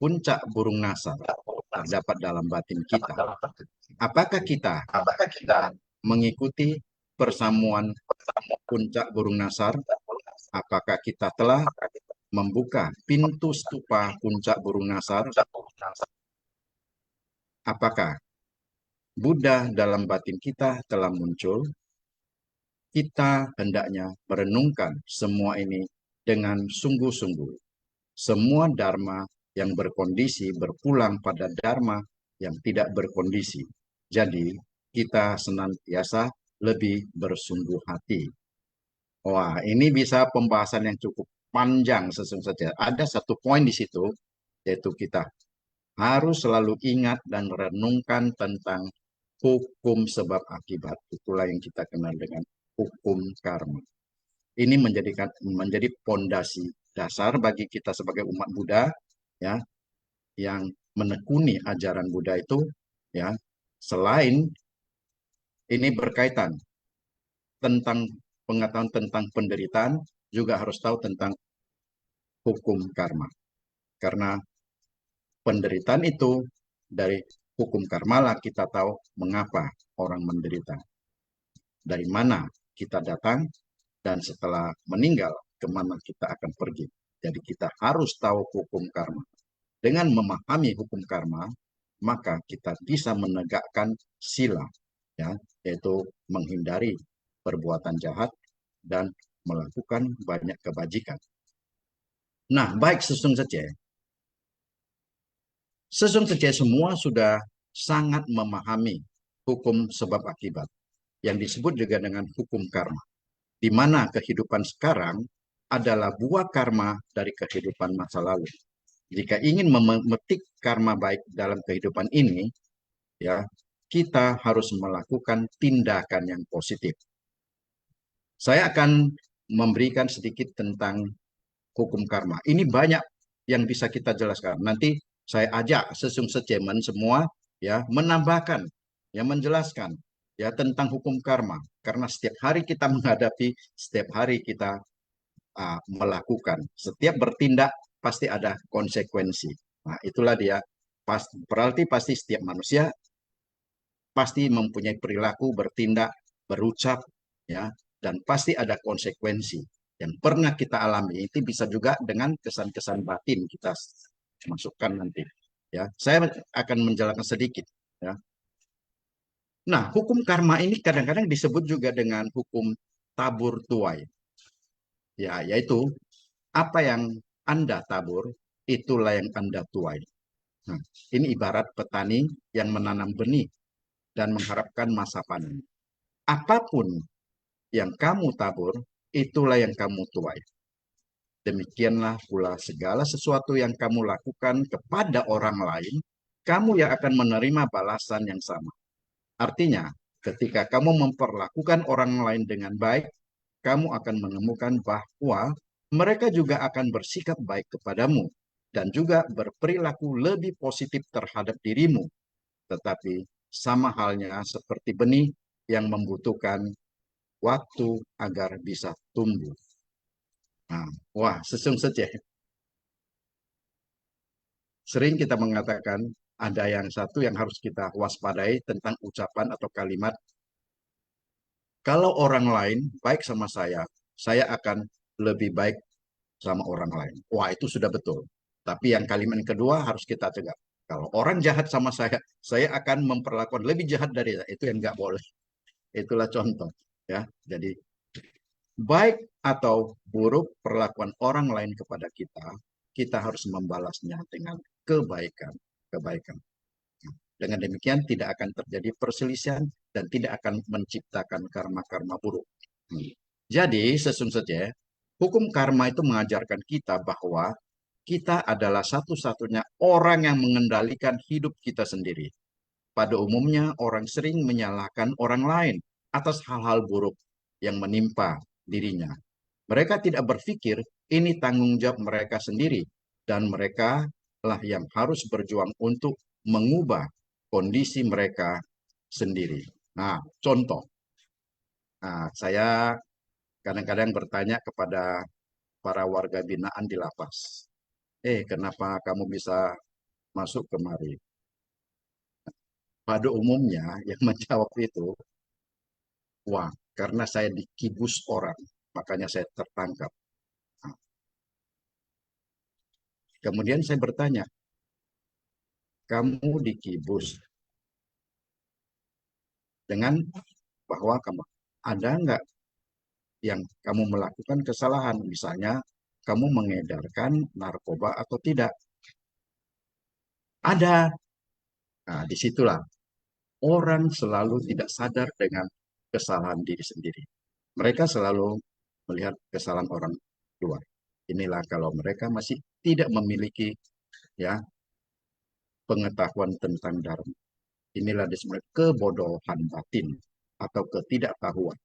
Puncak burung nasar terdapat dalam batin kita. Apakah kita mengikuti persamuan puncak burung nasar? Apakah kita telah membuka pintu stupa puncak burung nasar? Apakah Buddha dalam batin kita telah muncul? Kita hendaknya merenungkan semua ini dengan sungguh-sungguh. Semua dharma yang berkondisi berpulang pada dharma yang tidak berkondisi. Jadi, kita senantiasa lebih bersungguh hati. Wah, ini bisa pembahasan yang cukup panjang sesungguhnya. Ada satu poin di situ, yaitu kita harus selalu ingat dan renungkan tentang hukum sebab akibat. Itulah yang kita kenal dengan hukum karma. Ini menjadi pondasi dasar bagi kita sebagai umat Buddha, ya, yang menekuni ajaran Buddha itu, ya. Selain ini berkaitan tentang pengetahuan tentang penderitaan, juga harus tahu tentang hukum karma. Karena penderitaan itu dari hukum karma lah kita tahu mengapa orang menderita. Dari mana kita datang dan setelah meninggal kemana kita akan pergi. Jadi kita harus tahu hukum karma. Dengan memahami hukum karma, maka kita bisa menegakkan sila, ya, yaitu menghindari perbuatan jahat dan melakukan banyak kebajikan. Nah, baik Sesung Seceh. Sesung Seceh semua sudah sangat memahami hukum sebab akibat yang disebut juga dengan hukum karma, di mana kehidupan sekarang adalah buah karma dari kehidupan masa lalu. Jika ingin memetik karma baik dalam kehidupan ini, ya, kita harus melakukan tindakan yang positif. Saya akan memberikan sedikit tentang hukum karma. Ini banyak yang bisa kita jelaskan. Nanti saya ajak Sesung Secemen semua ya menambahkan, ya menjelaskan ya tentang hukum karma. Karena setiap hari kita menghadapi, setiap hari kita melakukan, setiap bertindak pasti ada konsekuensi. Nah, itulah dia. Berarti pasti setiap manusia pasti mempunyai perilaku, bertindak, berucap, ya, dan pasti ada konsekuensi yang pernah kita alami. Itu bisa juga dengan kesan-kesan batin kita masukkan nanti. Ya, saya akan menjelaskan sedikit. Ya. Nah, hukum karma ini kadang-kadang disebut juga dengan hukum tabur tuai. Ya, yaitu apa yang Anda tabur, itulah yang Anda tuai. Nah, ini ibarat petani yang menanam benih dan mengharapkan masa panen. Apapun yang kamu tabur, itulah yang kamu tuai. Demikianlah pula segala sesuatu yang kamu lakukan kepada orang lain, kamu yang akan menerima balasan yang sama. Artinya, ketika kamu memperlakukan orang lain dengan baik, kamu akan menemukan bahwa mereka juga akan bersikap baik kepadamu dan juga berperilaku lebih positif terhadap dirimu. Tetapi sama halnya seperti benih yang membutuhkan waktu agar bisa tumbuh. Nah, wah, Sesung Seceh. Sering kita mengatakan ada yang satu yang harus kita waspadai tentang ucapan atau kalimat. Kalau orang lain baik sama saya akan lebih baik sama orang lain. Wah, itu sudah betul. Tapi yang kalimat kedua harus kita cegah. Kalau orang jahat sama saya akan memperlakukan lebih jahat dari saya. Itu yang nggak boleh. Itulah contoh. Ya, jadi baik atau buruk perlakuan orang lain kepada kita, kita harus membalasnya dengan kebaikan. Kebaikan. Dengan demikian tidak akan terjadi perselisihan dan tidak akan menciptakan karma-karma buruk. Jadi sesungguhnya hukum karma itu mengajarkan kita bahwa kita adalah satu-satunya orang yang mengendalikan hidup kita sendiri. Pada umumnya orang sering menyalahkan orang lain atas hal-hal buruk yang menimpa dirinya. Mereka tidak berpikir ini tanggung jawab mereka sendiri dan mereka lah yang harus berjuang untuk mengubah kondisi mereka sendiri. Nah, contoh, saya kadang-kadang bertanya kepada para warga binaan di lapas, kenapa kamu bisa masuk kemari? Pada umumnya yang menjawab itu, wah, karena saya dikibus orang, makanya saya tertangkap. Nah, kemudian saya bertanya, kamu dikibus dengan bahwa kamu ada nggak yang kamu melakukan kesalahan, misalnya kamu mengedarkan narkoba atau tidak? Ada. Nah, disitulah orang selalu tidak sadar dengan kesalahan diri sendiri. Mereka selalu melihat kesalahan orang luar. Inilah kalau mereka masih tidak memiliki ya pengetahuan tentang dharma. Inilah disebut kebodohan batin atau ketidaktahuan.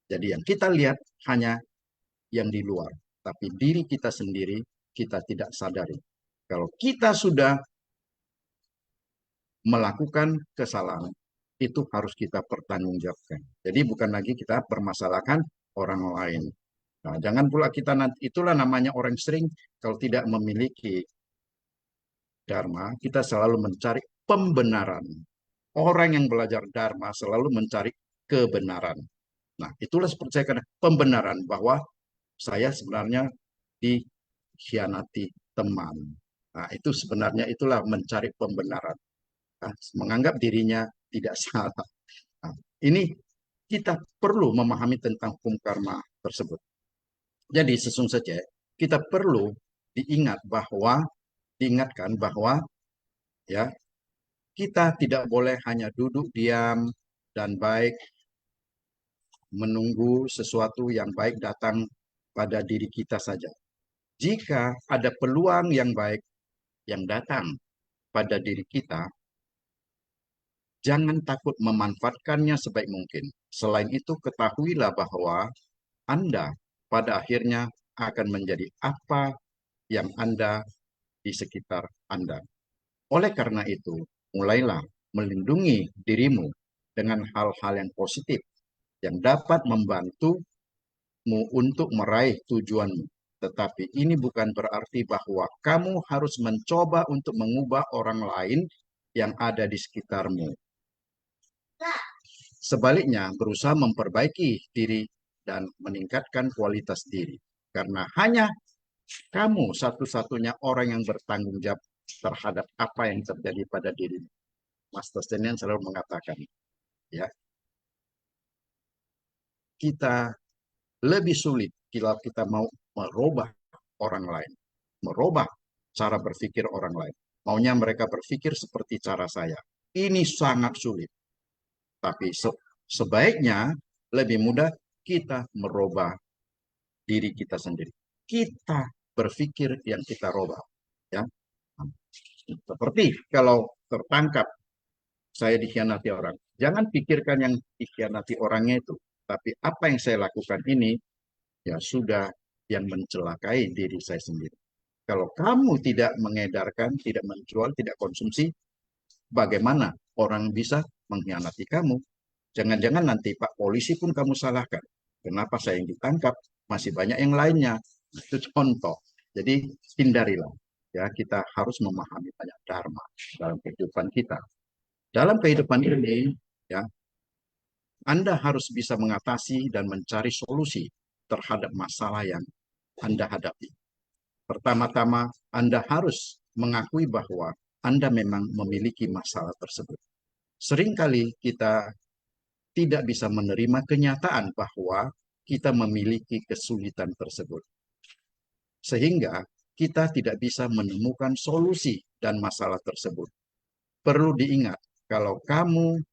Jadi yang kita lihat hanya yang di luar, tapi diri kita sendiri kita tidak sadari. Kalau kita sudah melakukan kesalahan, itu harus kita pertanggungjawabkan. Jadi bukan lagi kita permasalahkan orang lain. Nah, jangan pula kita nanti, itulah namanya orang sering kalau tidak memiliki dharma, kita selalu mencari pembenaran. Orang yang belajar dharma selalu mencari kebenaran. Nah, itulah seperti saya katakan pembenaran bahwa saya sebenarnya dikhianati teman. Nah, itu sebenarnya itulah mencari pembenaran. Nah, menganggap dirinya tidak salah. Nah, ini kita perlu memahami tentang hukum karma tersebut. Jadi sesungguhnya kita perlu diingatkan bahwa ya kita tidak boleh hanya duduk diam dan baik menunggu sesuatu yang baik datang pada diri kita saja. Jika ada peluang yang baik yang datang pada diri kita, jangan takut memanfaatkannya sebaik mungkin. Selain itu, ketahuilah bahwa Anda pada akhirnya akan menjadi apa yang Anda di sekitar Anda. Oleh karena itu, mulailah melindungi dirimu dengan hal-hal yang positif yang dapat membantumu untuk meraih tujuanmu. Tetapi ini bukan berarti bahwa kamu harus mencoba untuk mengubah orang lain yang ada di sekitarmu. Sebaliknya, berusaha memperbaiki diri dan meningkatkan kualitas diri. Karena hanya kamu satu-satunya orang yang bertanggung jawab terhadap apa yang terjadi pada dirimu. Master Stenian selalu mengatakan, ya, kita lebih sulit kalau kita mau merubah orang lain, merubah cara berpikir orang lain. Maunya mereka berpikir seperti cara saya. Ini sangat sulit. Tapi sebaiknya lebih mudah kita merubah diri kita sendiri. Kita berpikir yang kita rubah. Ya. Seperti kalau tertangkap saya dikhianati orang. Jangan pikirkan yang dikhianati orangnya itu. Tapi apa yang saya lakukan ini ya sudah yang mencelakai diri saya sendiri. Kalau kamu tidak mengedarkan, tidak menjual, tidak konsumsi, bagaimana orang bisa mengkhianati kamu? Jangan-jangan nanti Pak Polisi pun kamu salahkan. Kenapa saya yang ditangkap? Masih banyak yang lainnya. Itu contoh. Jadi hindarilah. Ya, kita harus memahami banyak dharma dalam kehidupan kita. Dalam kehidupan ini, ya, Anda harus bisa mengatasi dan mencari solusi terhadap masalah yang Anda hadapi. Pertama-tama, Anda harus mengakui bahwa Anda memang memiliki masalah tersebut. Seringkali kita tidak bisa menerima kenyataan bahwa kita memiliki kesulitan tersebut. Sehingga kita tidak bisa menemukan solusi dan masalah tersebut. Perlu diingat, kalau kamu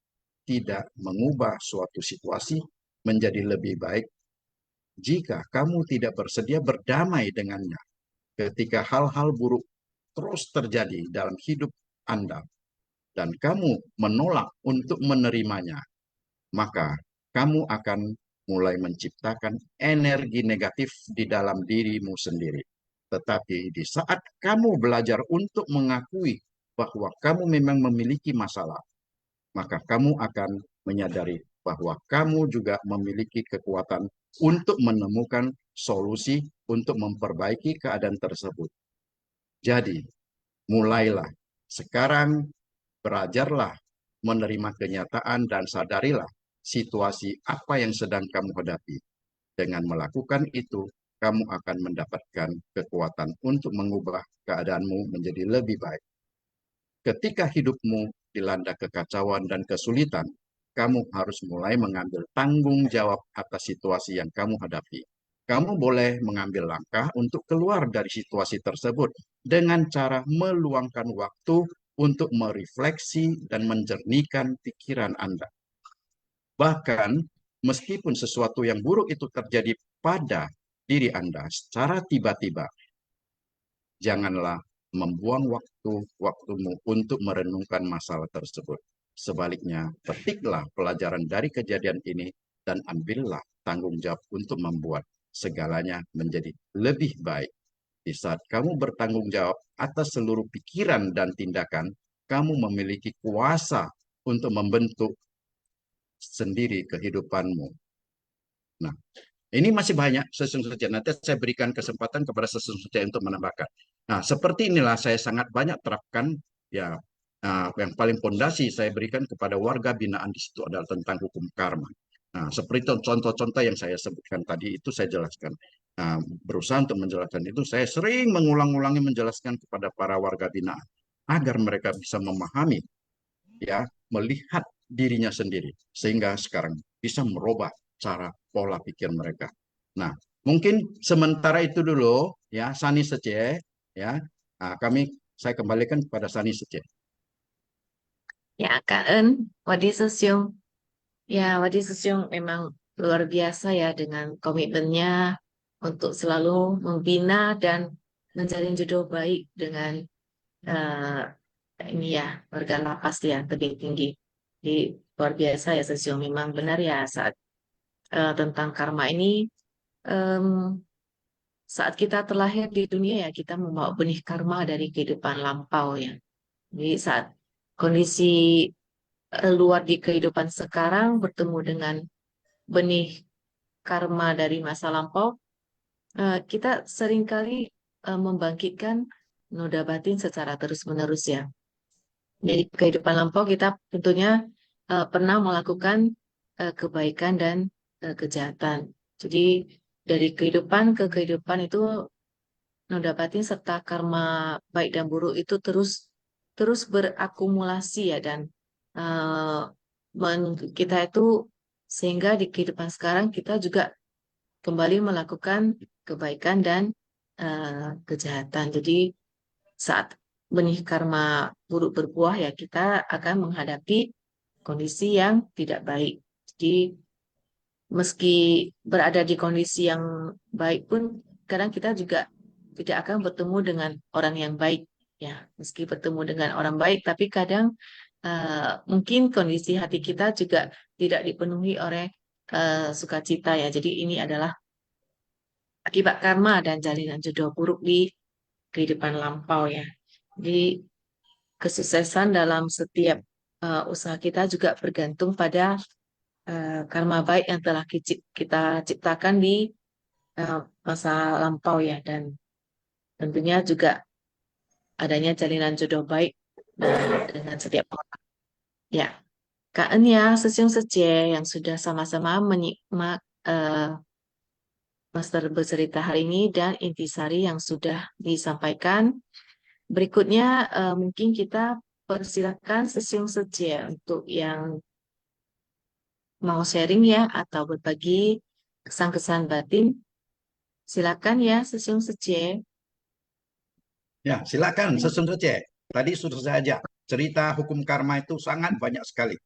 tidak mengubah suatu situasi menjadi lebih baik, jika kamu tidak bersedia berdamai dengannya, ketika hal-hal buruk terus terjadi dalam hidup Anda, dan kamu menolak untuk menerimanya, maka kamu akan mulai menciptakan energi negatif di dalam dirimu sendiri. Tetapi di saat kamu belajar untuk mengakui bahwa kamu memang memiliki masalah, maka kamu akan menyadari bahwa kamu juga memiliki kekuatan untuk menemukan solusi untuk memperbaiki keadaan tersebut. Jadi, mulailah sekarang, belajarlah menerima kenyataan dan sadarilah situasi apa yang sedang kamu hadapi. Dengan melakukan itu, kamu akan mendapatkan kekuatan untuk mengubah keadaanmu menjadi lebih baik. Ketika hidupmu dilanda kekacauan dan kesulitan, kamu harus mulai mengambil tanggung jawab atas situasi yang kamu hadapi. Kamu boleh mengambil langkah untuk keluar dari situasi tersebut dengan cara meluangkan waktu untuk merefleksi dan menjernihkan pikiran Anda. Bahkan, meskipun sesuatu yang buruk itu terjadi pada diri Anda secara tiba-tiba, janganlah membuang waktumu untuk merenungkan masalah tersebut. Sebaliknya, petiklah pelajaran dari kejadian ini dan ambillah tanggung jawab untuk membuat segalanya menjadi lebih baik. Di saat kamu bertanggung jawab atas seluruh pikiran dan tindakan, kamu memiliki kuasa untuk membentuk sendiri kehidupanmu. Nah, ini masih banyak sesung saja. Nanti saya berikan kesempatan kepada sesung saja untuk menambahkan. Nah, seperti inilah saya sangat banyak terapkan ya. Yang paling pondasi saya berikan kepada warga binaan di situ adalah tentang hukum karma. Nah, seperti contoh-contoh yang saya sebutkan tadi itu saya jelaskan. Nah, berusaha untuk menjelaskan itu, saya sering mengulang-ulangi menjelaskan kepada para warga binaan agar mereka bisa memahami, ya, melihat dirinya sendiri sehingga sekarang bisa merubah cara pola pikir mereka. Nah, mungkin sementara itu dulu ya, Sani Sece ya. Nah, saya kembalikan kepada Sani Sece. Ya, Kak En, Wadi Susyung. Ya, Wadi Susyung memang luar biasa ya dengan komitmennya untuk selalu membina dan menjalin jodoh baik dengan ini ya warga lapas ya tebing tinggi. Di luar biasa ya Susyung. Memang benar ya saat tentang karma ini em, saat kita terlahir di dunia ya kita membawa benih karma dari kehidupan lampau ya. Jadi saat kondisi luar di kehidupan sekarang bertemu dengan benih karma dari masa lampau, kita seringkali membangkitkan noda batin secara terus-menerus ya. Jadi kehidupan lampau kita tentunya pernah melakukan kebaikan dan kejahatan. Jadi dari kehidupan ke kehidupan itu noda batin serta karma baik dan buruk itu terus terus berakumulasi ya dan eh, kita itu sehingga di kehidupan sekarang kita juga kembali melakukan kebaikan dan kejahatan. Jadi saat benih karma buruk berbuah ya kita akan menghadapi kondisi yang tidak baik. Jadi meski berada di kondisi yang baik pun kadang kita juga tidak akan bertemu dengan orang yang baik ya. Meski bertemu dengan orang baik tapi kadang mungkin kondisi hati kita juga tidak dipenuhi oleh sukacita ya. Jadi ini adalah akibat karma dan jalinan jodoh buruk di kehidupan lampau ya. Jadi kesuksesan dalam setiap usaha kita juga bergantung pada karma baik yang telah kita ciptakan di masa lampau ya dan tentunya juga adanya jalinan jodoh baik dengan setiap orang. Ya, Kak Enya, Sesiung Sece yang sudah sama-sama menyimak Master bercerita hari ini dan intisari yang sudah disampaikan. Berikutnya mungkin kita persilakan Sesiung Sece untuk yang mau sharing ya atau berbagi kesan-kesan batin. Silakan ya, Sesung Sece. Ya, silakan Sesung Sece. Tadi sudah saya ajak. Cerita hukum karma itu sangat banyak sekali.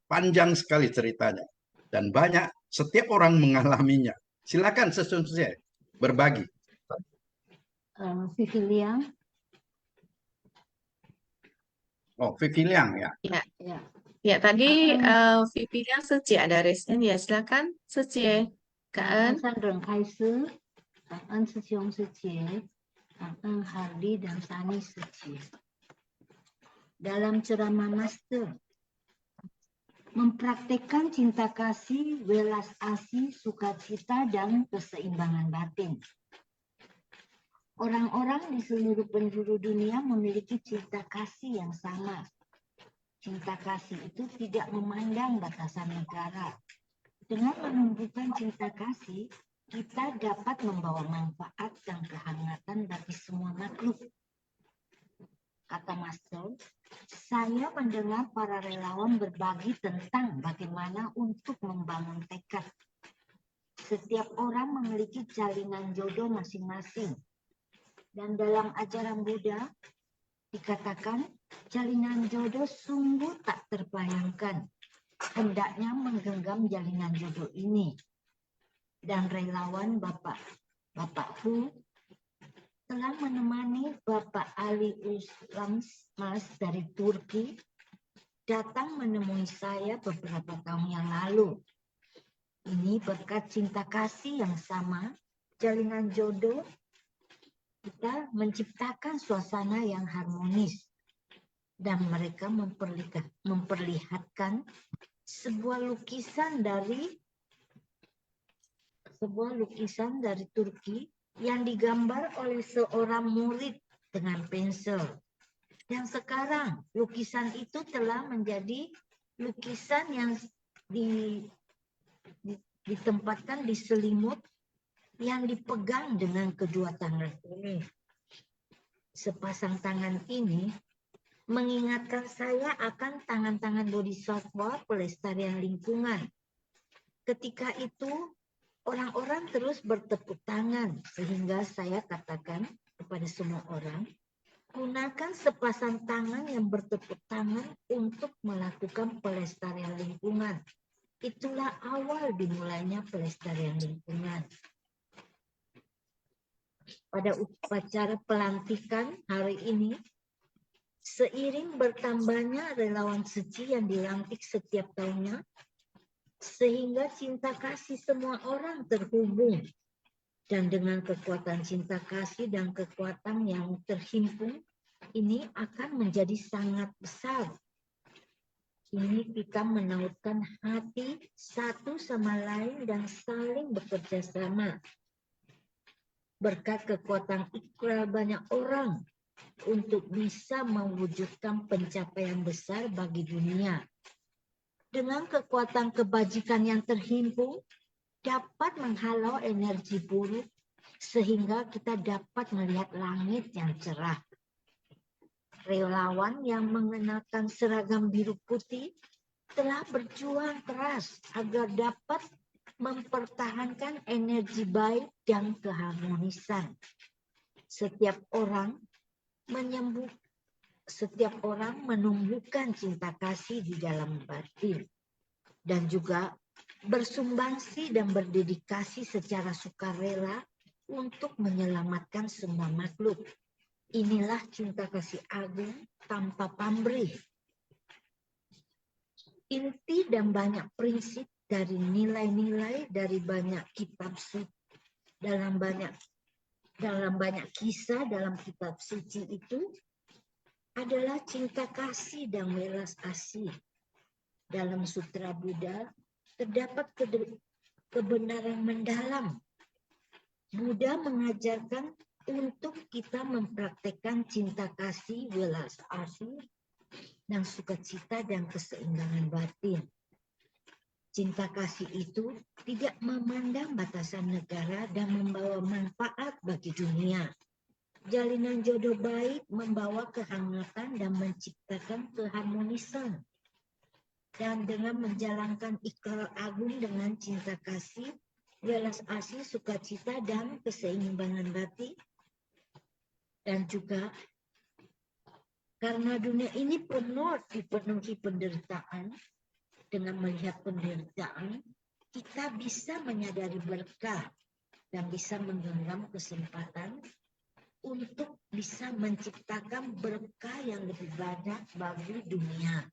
Panjang sekali ceritanya. Dan banyak, setiap orang mengalaminya. Silakan Sesung Sece berbagi. Vivi Liang. Oh, Vivi Liang ya. Ya, Ya. ya tadi Akan Vivi yang Sece ada raise-nya ya. Silakan Sece. Kak En. 三人开始，感恩师兄师姐，感恩Hardy dan Sani Suci. Dalam ceramah Master, mempraktekkan cinta kasih, welas asih, sukacita, dan keseimbangan batin. Orang-orang di seluruh penjuru dunia memiliki cinta kasih yang sama. Cinta kasih itu tidak memandang batasan negara. Dengan menunjukkan cinta kasih, kita dapat membawa manfaat dan kehangatan bagi semua makhluk. Kata Master, saya mendengar para relawan berbagi tentang bagaimana untuk membangun tekad. Setiap orang memiliki jalinan jodoh masing-masing. Dan dalam ajaran Buddha, dikatakan jalinan jodoh sungguh tak terbayangkan. Hendaknya menggenggam jalinan jodoh ini. Dan relawan Bapak Hu telah menemani Bapak Ali Mas dari Turki datang menemui saya beberapa tahun yang lalu. Ini berkat cinta kasih yang sama, jalinan jodoh, kita menciptakan suasana yang harmonis. Dan mereka memperlihatkan sebuah lukisan dari Turki yang digambar oleh seorang murid dengan pensil. Yang sekarang lukisan itu telah menjadi lukisan yang ditempatkan di selimut yang dipegang dengan kedua tangan ini. Sepasang tangan ini mengingatkan saya akan tangan-tangan bodhisattva pelestarian lingkungan. Ketika itu orang-orang terus bertepuk tangan sehingga saya katakan kepada semua orang, gunakan sepasang tangan yang bertepuk tangan untuk melakukan pelestarian lingkungan. Itulah awal dimulainya pelestarian lingkungan. Pada upacara pelantikan hari ini, seiring bertambahnya relawan suci yang dilantik setiap tahunnya, sehingga cinta kasih semua orang terhubung. Dan dengan kekuatan cinta kasih dan kekuatan yang terhimpun, ini akan menjadi sangat besar. Ini kita menautkan hati satu sama lain dan saling bekerja sama. Berkat kekuatan ikrar banyak orang, untuk bisa mewujudkan pencapaian besar bagi dunia. Dengan kekuatan kebajikan yang terhimpun, dapat menghalau energi buruk, sehingga kita dapat melihat langit yang cerah. Relawan yang mengenakan seragam biru putih telah berjuang keras agar dapat mempertahankan energi baik dan keharmonisan. Setiap orang menumbuhkan cinta kasih di dalam batin dan juga bersumbangsi dan berdedikasi secara sukarela untuk menyelamatkan semua makhluk. Inilah cinta kasih agung tanpa pamrih. Inti dan banyak prinsip dari nilai-nilai dari banyak kitab suci, dalam banyak kisah dalam kitab suci itu adalah cinta kasih dan welas asih. Dalam sutra Buddha terdapat kebenaran mendalam. Buddha mengajarkan untuk kita mempraktekkan cinta kasih, welas asih, dan sukacita dan keseimbangan batin. Cinta kasih itu tidak memandang batasan negara dan membawa manfaat bagi dunia. Jalinan jodoh baik membawa kehangatan dan menciptakan keharmonisan. Dan dengan menjalankan ikrar agung dengan cinta kasih, welas asih, sukacita, dan keseimbangan batin. Dan juga karena dunia ini dipenuhi penderitaan, dengan melihat penderitaan, kita bisa menyadari berkah dan bisa menggenggam kesempatan untuk bisa menciptakan berkah yang lebih banyak bagi dunia.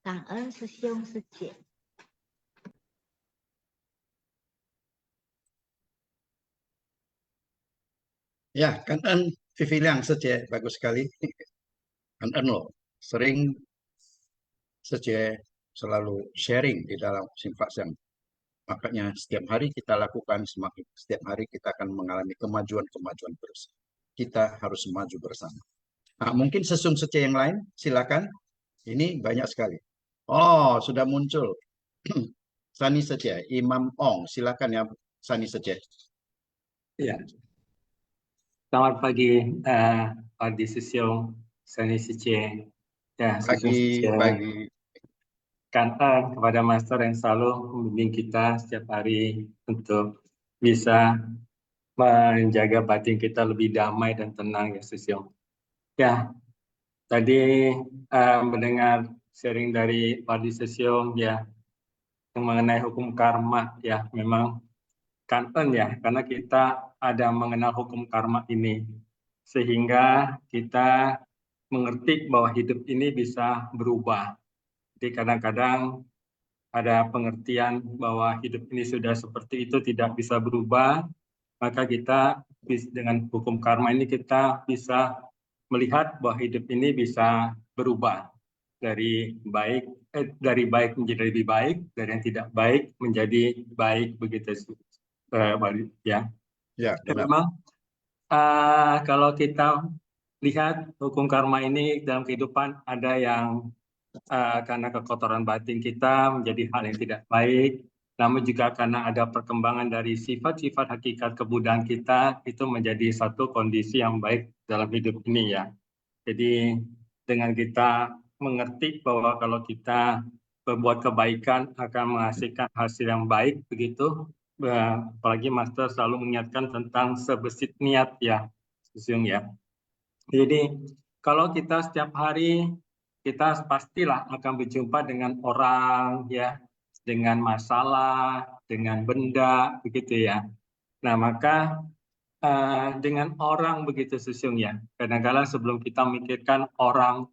Cảm ơn sư兄sư chị. Ya, Kan En, Vivi Liang, Sece, bagus sekali. Kan En loh, sering Sece selalu sharing di dalam Simfak Siang. Makanya setiap hari kita lakukan, setiap hari kita akan mengalami kemajuan-kemajuan terus. Kita harus maju bersama. Nah, mungkin Sesung Sece yang lain, silakan. Ini banyak sekali. Oh, sudah muncul. Sani Sece, Imam Ong, silakan ya Sani Sece. Ya, selamat pagi Pak Sesiong, Sani Sece, ya Pagi. Kan kepada Master yang selalu membimbing kita setiap hari untuk bisa menjaga batin kita lebih damai dan tenang ya Sesiong. Ya, tadi mendengar sharing dari Pak Sesiong ya yang mengenai hukum karma ya memang kanten ya karena kita ada mengenal hukum karma ini sehingga kita mengerti bahwa hidup ini bisa berubah. Jadi kadang-kadang ada pengertian bahwa hidup ini sudah seperti itu tidak bisa berubah, maka kita dengan hukum karma ini kita bisa melihat bahwa hidup ini bisa berubah dari baik menjadi lebih baik, dari yang tidak baik menjadi baik begitu ya. Ya, memang kalau kita lihat hukum karma ini dalam kehidupan ada yang karena kekotoran batin kita menjadi hal yang tidak baik, namun juga karena ada perkembangan dari sifat-sifat hakikat kebudayaan kita itu menjadi satu kondisi yang baik dalam hidup ini ya. Jadi dengan kita mengerti bahwa kalau kita berbuat kebaikan akan menghasilkan hasil yang baik begitu, apalagi Master selalu mengingatkan tentang sebesit niat ya, Sesiung ya. Jadi kalau kita setiap hari kita pastilah akan berjumpa dengan orang ya, dengan masalah, dengan benda begitu ya. Nah maka dengan orang begitu Sesiung ya. Kadang-kadang sebelum kita memikirkan orang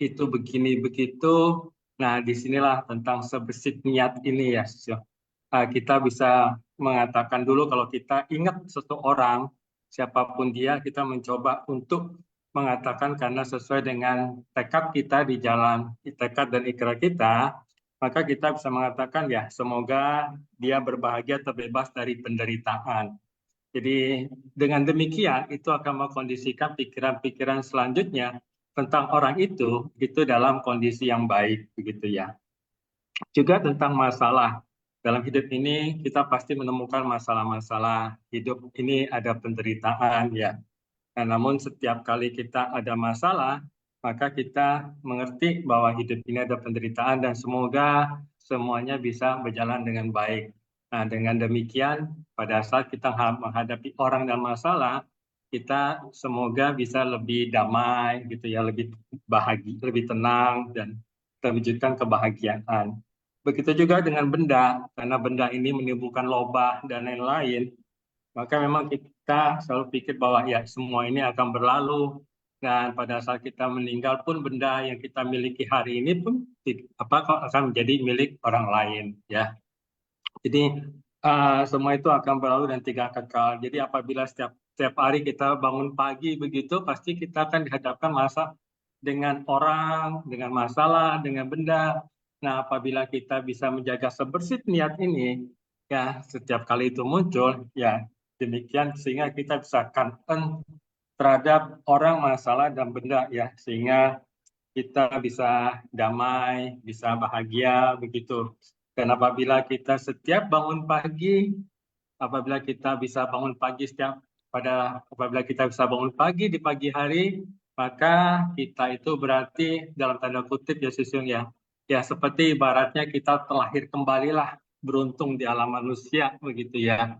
itu begini begitu, nah disinilah tentang sebesit niat ini ya Sesiung. Kita bisa mengatakan dulu kalau kita ingat seseorang, siapapun dia, kita mencoba untuk mengatakan karena sesuai dengan tekad kita di jalan tekad dan ikrar kita, maka kita bisa mengatakan ya semoga dia berbahagia terbebas dari penderitaan. Jadi dengan demikian itu akan mengkondisikan pikiran-pikiran selanjutnya tentang orang itu dalam kondisi yang baik begitu ya. Juga tentang masalah. Dalam hidup ini kita pasti menemukan masalah-masalah. Hidup ini ada penderitaan ya. Nah, namun setiap kali kita ada masalah, maka kita mengerti bahwa hidup ini ada penderitaan dan semoga semuanya bisa berjalan dengan baik. Nah, dengan demikian pada saat kita menghadapi orang dan masalah, kita semoga bisa lebih damai gitu ya, lebih bahagia, lebih tenang dan terwujudkan kebahagiaan. Begitu juga dengan benda, karena benda ini menimbulkan lobah dan lain-lain, maka memang kita selalu pikir bahwa ya semua ini akan berlalu dan pada saat kita meninggal pun benda yang kita miliki hari ini pun akan menjadi milik orang lain ya. Jadi semua itu akan berlalu dan tidak kekal. Jadi apabila setiap hari kita bangun pagi begitu, pasti kita akan dihadapkan dengan orang, dengan masalah, dengan benda. Nah, apabila kita bisa menjaga sebersih niat ini, ya setiap kali itu muncul, ya demikian sehingga kita bisa kangen terhadap orang, masalah, dan benda, ya sehingga kita bisa damai, bisa bahagia begitu. Dan apabila kita setiap bangun pagi, apabila kita bisa bangun pagi apabila kita bisa bangun pagi di pagi hari, maka kita itu berarti dalam tanda kutip ya Sesiung ya, ya seperti ibaratnya kita terlahir kembalilah beruntung di alam manusia begitu ya.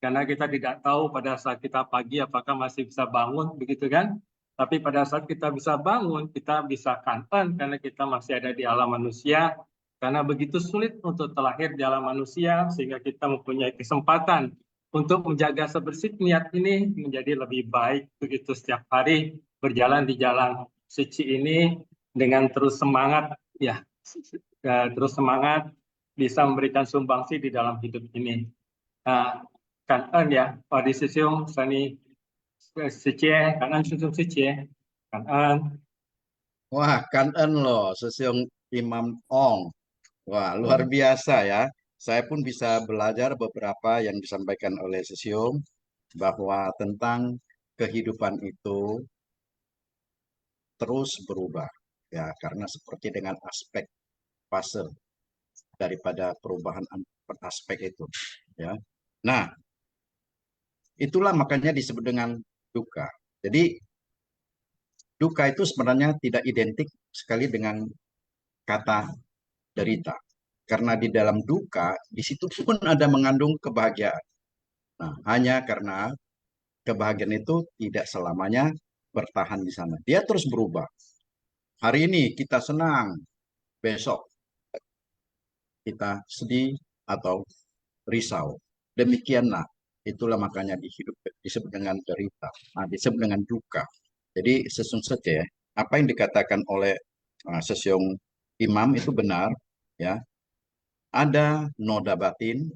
karena kita tidak tahu pada saat kita pagi apakah masih bisa bangun, begitu kan? Tapi pada saat kita bisa bangun, kita bisa kangen karena kita masih ada di alam manusia, karena begitu sulit untuk terlahir di alam manusia, sehingga kita mempunyai kesempatan untuk menjaga sebersih niat ini menjadi lebih baik, begitu setiap hari berjalan di jalan suci ini dengan terus semangat, ya, terus semangat bisa memberikan sumbangsi di dalam hidup ini. Kangen ya, pada sisi sani Secie, kanan susung Secie, kanan. Wah, kangen loh, Sesiung Imam Ong. Wah, luar biasa ya. Saya pun bisa belajar beberapa yang disampaikan oleh Sesiung bahwa tentang kehidupan itu terus berubah. Ya, karena seperti dengan aspek fase daripada perubahan aspek itu. Ya. Nah, itulah makanya disebut dengan duka. Jadi duka itu sebenarnya tidak identik sekali dengan kata derita. Karena di dalam duka, di situ pun ada mengandung kebahagiaan. Nah, hanya karena kebahagiaan itu tidak selamanya bertahan di sana. Dia terus berubah. Hari ini kita senang, besok kita sedih atau risau. Demikianlah, itulah makanya di hidup disebut dengan derita, disebut dengan duka. Jadi sesungguhnya apa yang dikatakan oleh Sesiong Imam itu benar, ya. Ada noda batin,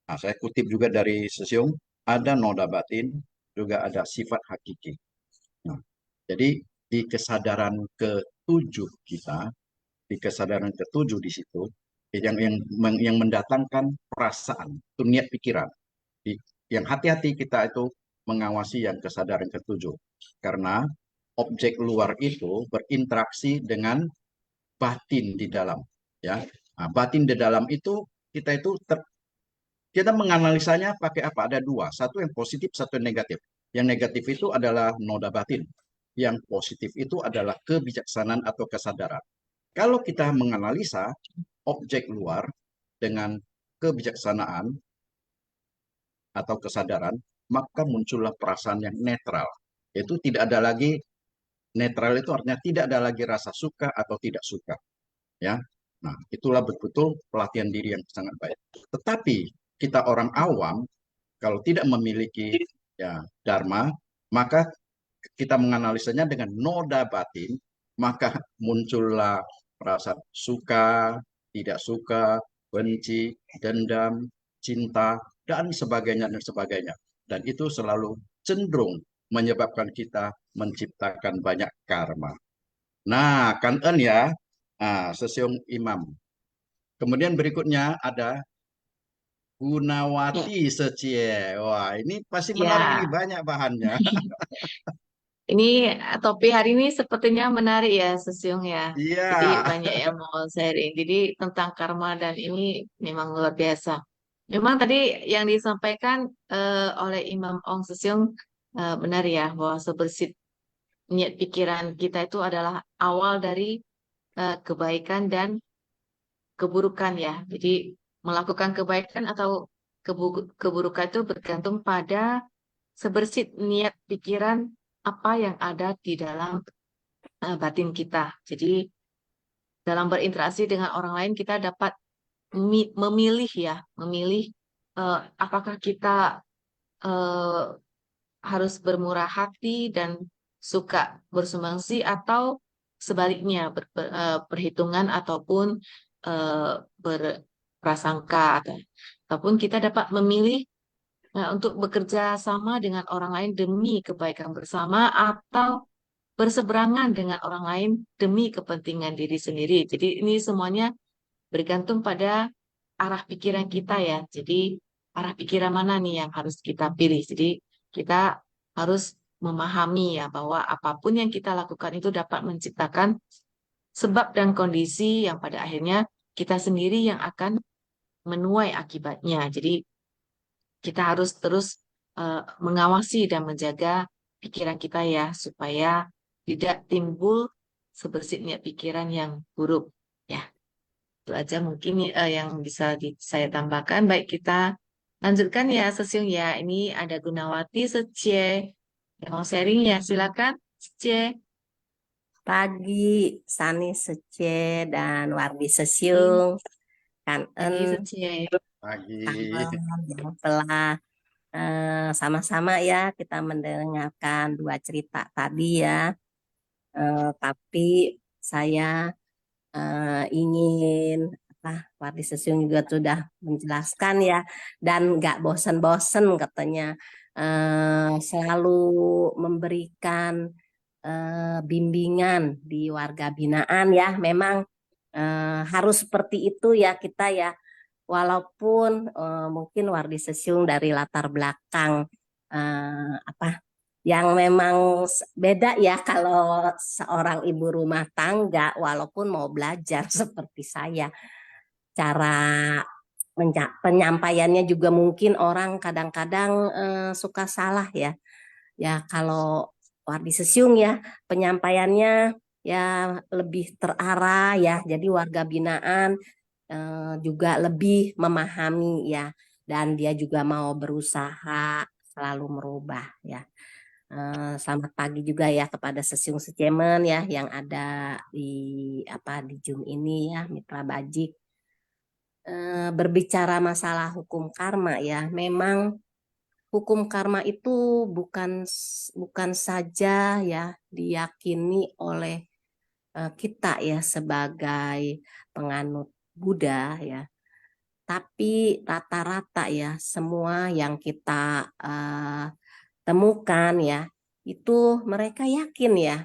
saya kutip juga dari Sesiong, ada noda batin, juga ada sifat hakiki. Nah, jadi di kesadaran ketujuh kita, di kesadaran ketujuh di situ, yang mendatangkan perasaan, itu niat pikiran. Yang hati-hati kita itu mengawasi yang kesadaran ketujuh. Karena objek luar itu berinteraksi dengan batin di dalam. Ya, nah, batin di dalam itu kita menganalisanya pakai apa? Ada dua, satu yang positif, satu yang negatif. Yang negatif itu adalah noda batin. Yang positif itu adalah kebijaksanaan atau kesadaran. Kalau kita menganalisa objek luar dengan kebijaksanaan atau kesadaran, maka muncullah perasaan yang netral. Itu tidak ada lagi, netral itu artinya tidak ada lagi rasa suka atau tidak suka. Ya, nah itulah betul-betul pelatihan diri yang sangat baik. Tetapi kita orang awam kalau tidak memiliki ya dharma, maka kita menganalisanya dengan noda batin, maka muncullah perasaan suka, tidak suka, benci, dendam, cinta, dan sebagainya dan sebagainya. Dan itu selalu cenderung menyebabkan kita menciptakan banyak karma. Nah, kangen ya, Sesiung Imam. Kemudian berikutnya ada Gunawati Secie. Wah, ini pasti menarik ini Ya, banyak bahannya. ini topik hari ini sepertinya menarik ya, Sesiung ya. Iya. Jadi banyak yang mau sharing. Jadi tentang karma dan ini memang luar biasa. Memang tadi yang disampaikan oleh Imam Ong Sesiung benar ya, bahwa sebersih niat pikiran kita itu adalah awal dari kebaikan dan keburukan ya. Jadi melakukan kebaikan atau keburukan itu bergantung pada sebersih niat pikiran apa yang ada di dalam batin kita. Jadi dalam berinteraksi dengan orang lain kita dapat memilih ya, memilih apakah kita eh, harus bermurah hati dan suka bersumbangsi atau sebaliknya perhitungan ataupun berprasangka ataupun kita dapat memilih untuk bekerja sama dengan orang lain demi kebaikan bersama atau berseberangan dengan orang lain demi kepentingan diri sendiri. Jadi ini semuanya bergantung pada arah pikiran kita ya. Jadi arah pikiran mana nih yang harus kita pilih. Jadi kita harus memahami ya bahwa apapun yang kita lakukan itu dapat menciptakan sebab dan kondisi yang pada akhirnya kita sendiri yang akan menuai akibatnya. Jadi kita harus terus mengawasi dan menjaga pikiran kita ya supaya tidak timbul sebersih niat pikiran yang buruk ya. Itu aja mungkin yang bisa saya tambahkan. Baik kita Lanjutkan ya Sesiung ya. Ini ada Gunawati Secie yang mau sharing ya. Silakan Secie. Pagi, Sani Sece dan Wardi Sesiung, Pagi Kanen Secie. Pagi. yang telah sama-sama ya kita mendengarkan dua cerita tadi ya. Tapi saya ingin Wardi Sesiung juga sudah menjelaskan ya, dan nggak bosen-bosen katanya selalu memberikan bimbingan di warga binaan ya. Memang harus seperti itu ya kita ya, walaupun mungkin Wardi Sesiung dari latar belakang yang memang beda ya kalau seorang ibu rumah tangga, walaupun mau belajar seperti saya, cara penyampaiannya juga mungkin orang kadang-kadang suka salah ya. Ya kalau Wardi Sesiung ya penyampaiannya ya lebih terarah ya, jadi warga binaan juga lebih memahami ya, dan dia juga mau berusaha selalu merubah ya. Selamat pagi juga ya kepada Sesiung Secemen ya yang ada di di Zoom ini ya, Mitra Bajik. Berbicara masalah hukum karma ya, memang hukum karma itu bukan saja ya diyakini oleh kita ya sebagai penganut Buddha ya, tapi rata-rata ya semua yang kita temukan ya itu mereka yakin ya.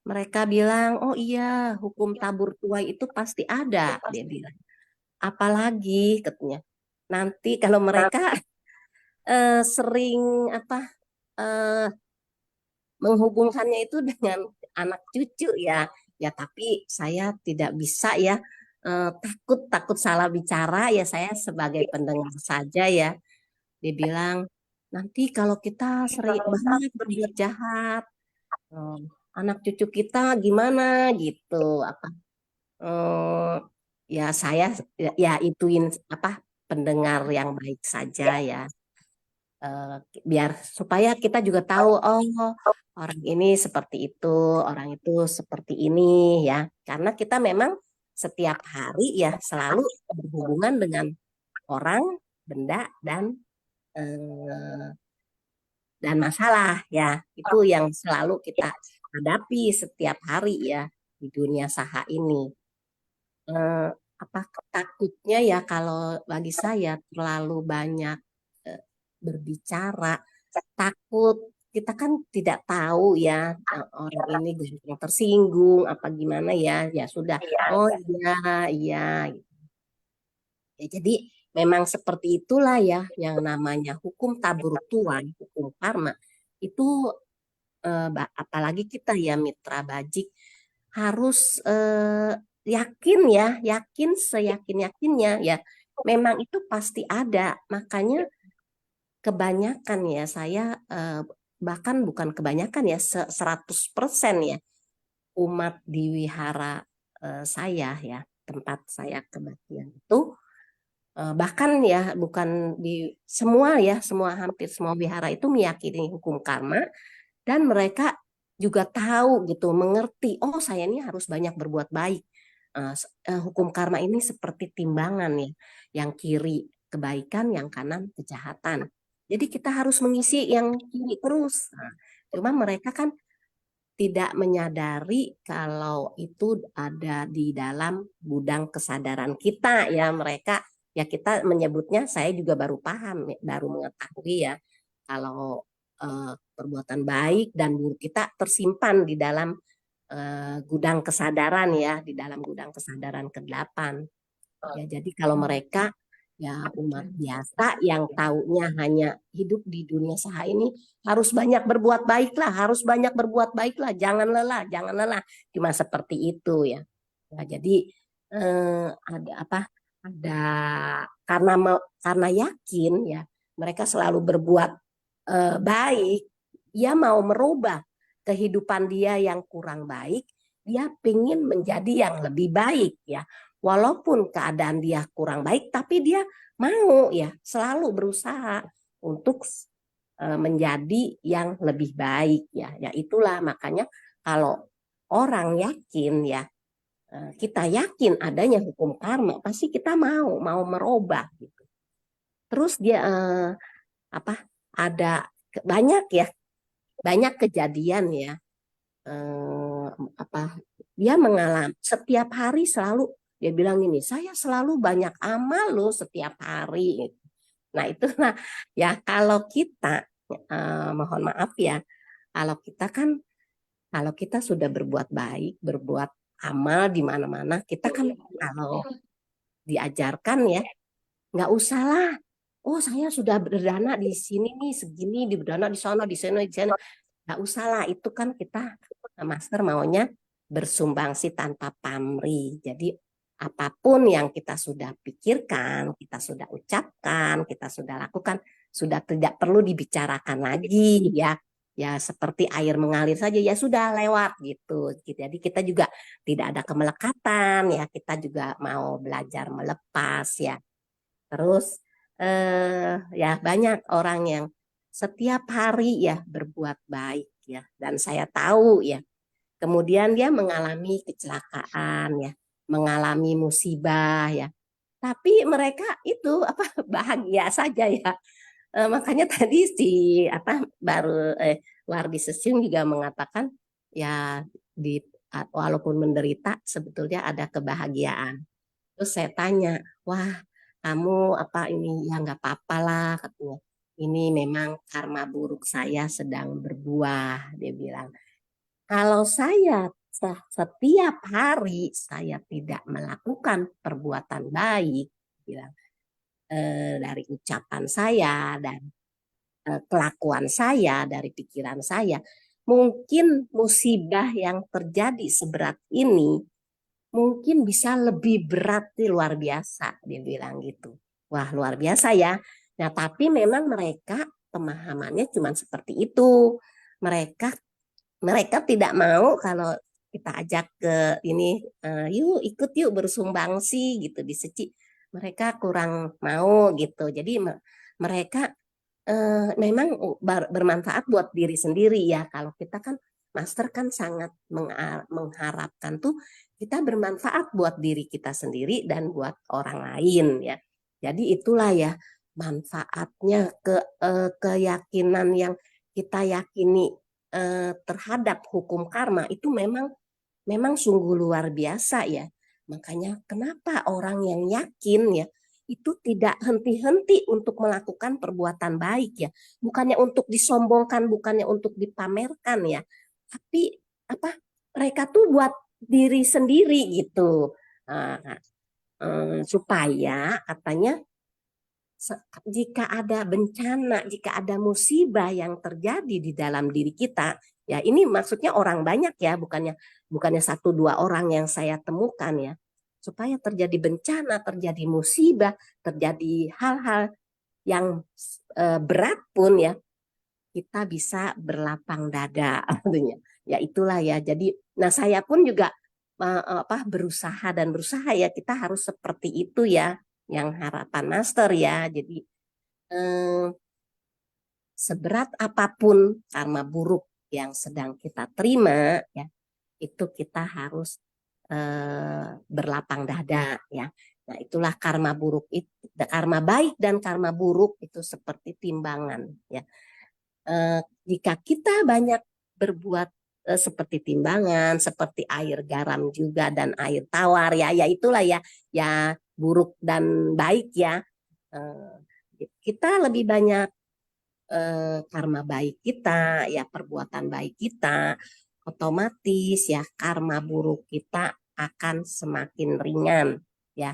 Mereka bilang, oh iya hukum tabur tuai itu pasti ada, dia bilang. Apalagi katanya, nanti kalau mereka sering menghubungkannya itu dengan anak cucu ya, ya tapi saya tidak bisa ya, takut salah bicara ya, saya sebagai pendengar saja ya. Dia bilang nanti kalau kita sering banyak berbuat jahat, anak cucu kita gimana gitu ya saya ya ituin pendengar yang baik saja ya, biar supaya kita juga tahu oh orang ini seperti itu, orang itu seperti ini ya, karena kita memang setiap hari ya selalu berhubungan dengan orang, benda dan masalah ya, itu yang selalu kita hadapi setiap hari ya di dunia saha ini. Takutnya ya kalau bagi saya terlalu banyak berbicara, takut kita kan tidak tahu ya orang ini gampang tersinggung apa gimana ya, ya sudah oh iya iya ya, jadi memang seperti itulah ya yang namanya hukum tabur tuai, hukum karma itu apalagi kita ya Mitra Bajik harus yakin ya, yakin seyakin-yakinnya ya, memang itu pasti ada. Makanya kebanyakan ya saya bahkan bukan kebanyakan ya 100% ya umat di wihara saya ya, tempat saya kebaktian itu bahkan ya bukan di semua ya, hampir semua wihara itu meyakini hukum karma, dan mereka juga tahu gitu, mengerti, oh saya ini harus banyak berbuat baik. Hukum karma ini seperti timbangan ya, yang kiri kebaikan, yang kanan kejahatan. Jadi kita harus mengisi yang kiri terus. Cuma mereka kan tidak menyadari kalau itu ada di dalam gudang kesadaran kita ya. Mereka ya, kita menyebutnya, saya juga baru paham, baru mengetahui ya kalau perbuatan baik dan buruk kita tersimpan di dalam gudang kesadaran ya, di dalam gudang kesadaran ke-8 ya. Jadi kalau mereka ya umat biasa yang taunya hanya hidup di dunia saha ini harus banyak berbuat baiklah, harus banyak berbuat baiklah, jangan lelah, cuma seperti itu ya. Nah, jadi ada karena yakin ya mereka selalu berbuat baik, dia mau merubah kehidupan dia yang kurang baik, dia ingin menjadi yang lebih baik ya. Walaupun keadaan dia kurang baik, tapi dia mau ya selalu berusaha untuk menjadi yang lebih baik ya. Ya itulah makanya kalau orang yakin ya, kita yakin adanya hukum karma, pasti kita mau merubah gitu. Terus dia ada banyak kejadian ya, dia mengalami setiap hari selalu dia bilang ini, saya selalu banyak amal loh setiap hari. Nah itulah ya, kalau kita mohon maaf ya, kalau kita sudah berbuat baik, berbuat amal di mana-mana, kita kan kalau diajarkan ya nggak usah lah. Oh saya sudah berdana di sini nih segini, di berdana di sana, di sana, di sana. Nggak usah lah, itu kan kita master maunya bersumbangsi tanpa pamrih. Jadi apapun yang kita sudah pikirkan, kita sudah ucapkan, kita sudah lakukan, sudah tidak perlu dibicarakan lagi ya. Ya seperti air mengalir saja, ya sudah lewat gitu. Jadi kita juga tidak ada kemelekatan ya, kita juga mau belajar melepas ya. Terus ya banyak orang yang setiap hari ya berbuat baik ya, dan saya tahu ya, kemudian dia mengalami kecelakaan ya, mengalami musibah ya, tapi mereka itu bahagia saja ya. Makanya tadi si Wardi Sesyum juga mengatakan ya, walaupun menderita sebetulnya ada kebahagiaan. Terus saya tanya, wah kamu ini ya nggak apa-apa lah katanya. Ini memang karma buruk saya sedang berbuah, dia bilang. Kalau saya setiap hari saya tidak melakukan perbuatan baik, bilang, dari ucapan saya dan kelakuan saya, dari pikiran saya, mungkin musibah yang terjadi seberat ini mungkin bisa lebih berat nih, luar biasa, dia bilang gitu. Wah luar biasa ya. Nah tapi memang mereka pemahamannya cuma seperti itu. Mereka tidak mau kalau kita ajak ke ini, yuk ikut yuk bersumbangsi gitu di Seci. Mereka kurang mau gitu. Jadi mereka memang bermanfaat buat diri sendiri ya. Kalau kita kan master kan sangat mengharapkan tuh kita bermanfaat buat diri kita sendiri dan buat orang lain ya. Jadi itulah ya manfaatnya, keyakinan yang kita yakini terhadap hukum karma itu memang sungguh luar biasa ya. Makanya kenapa orang yang yakin ya itu tidak henti-henti untuk melakukan perbuatan baik ya. Bukannya untuk disombongkan, bukannya untuk dipamerkan ya. Tapi mereka tuh buat diri sendiri gitu. Supaya katanya jika ada bencana, jika ada musibah yang terjadi di dalam diri kita, ya ini maksudnya orang banyak ya, bukannya 1-2 orang yang saya temukan ya. Supaya terjadi bencana, terjadi musibah, terjadi hal-hal yang berat pun ya, kita bisa berlapang dada artinya. Ya itulah ya. Jadi nah saya pun juga berusaha ya, kita harus seperti itu ya, yang harapan master ya. Jadi seberat apapun karma buruk yang sedang kita terima ya, itu kita harus berlapang dada ya. Nah itulah karma buruk itu, karma baik dan karma buruk itu seperti timbangan ya. Jika kita banyak berbuat seperti timbangan, seperti air garam juga dan air tawar ya, ya itulah ya, ya buruk dan baik ya. Kita lebih banyak karma baik kita ya, perbuatan baik kita, otomatis ya karma buruk kita akan semakin ringan ya.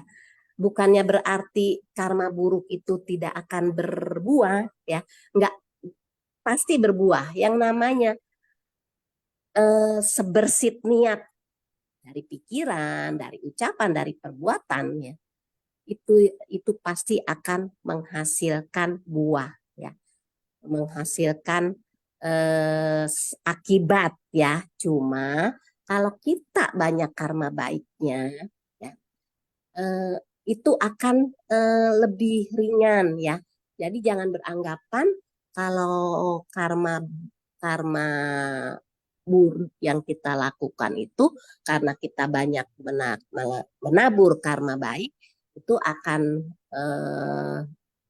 Bukannya berarti karma buruk itu tidak akan berbuah ya, enggak, pasti berbuah. Yang namanya sebersit niat dari pikiran, dari ucapan, dari perbuatan ya, itu pasti akan menghasilkan buah ya, menghasilkan akibat ya. Cuma kalau kita banyak karma baiknya ya, itu akan lebih ringan ya. Jadi jangan beranggapan kalau karma karma buruk yang kita lakukan itu karena kita banyak menabur karma baik itu akan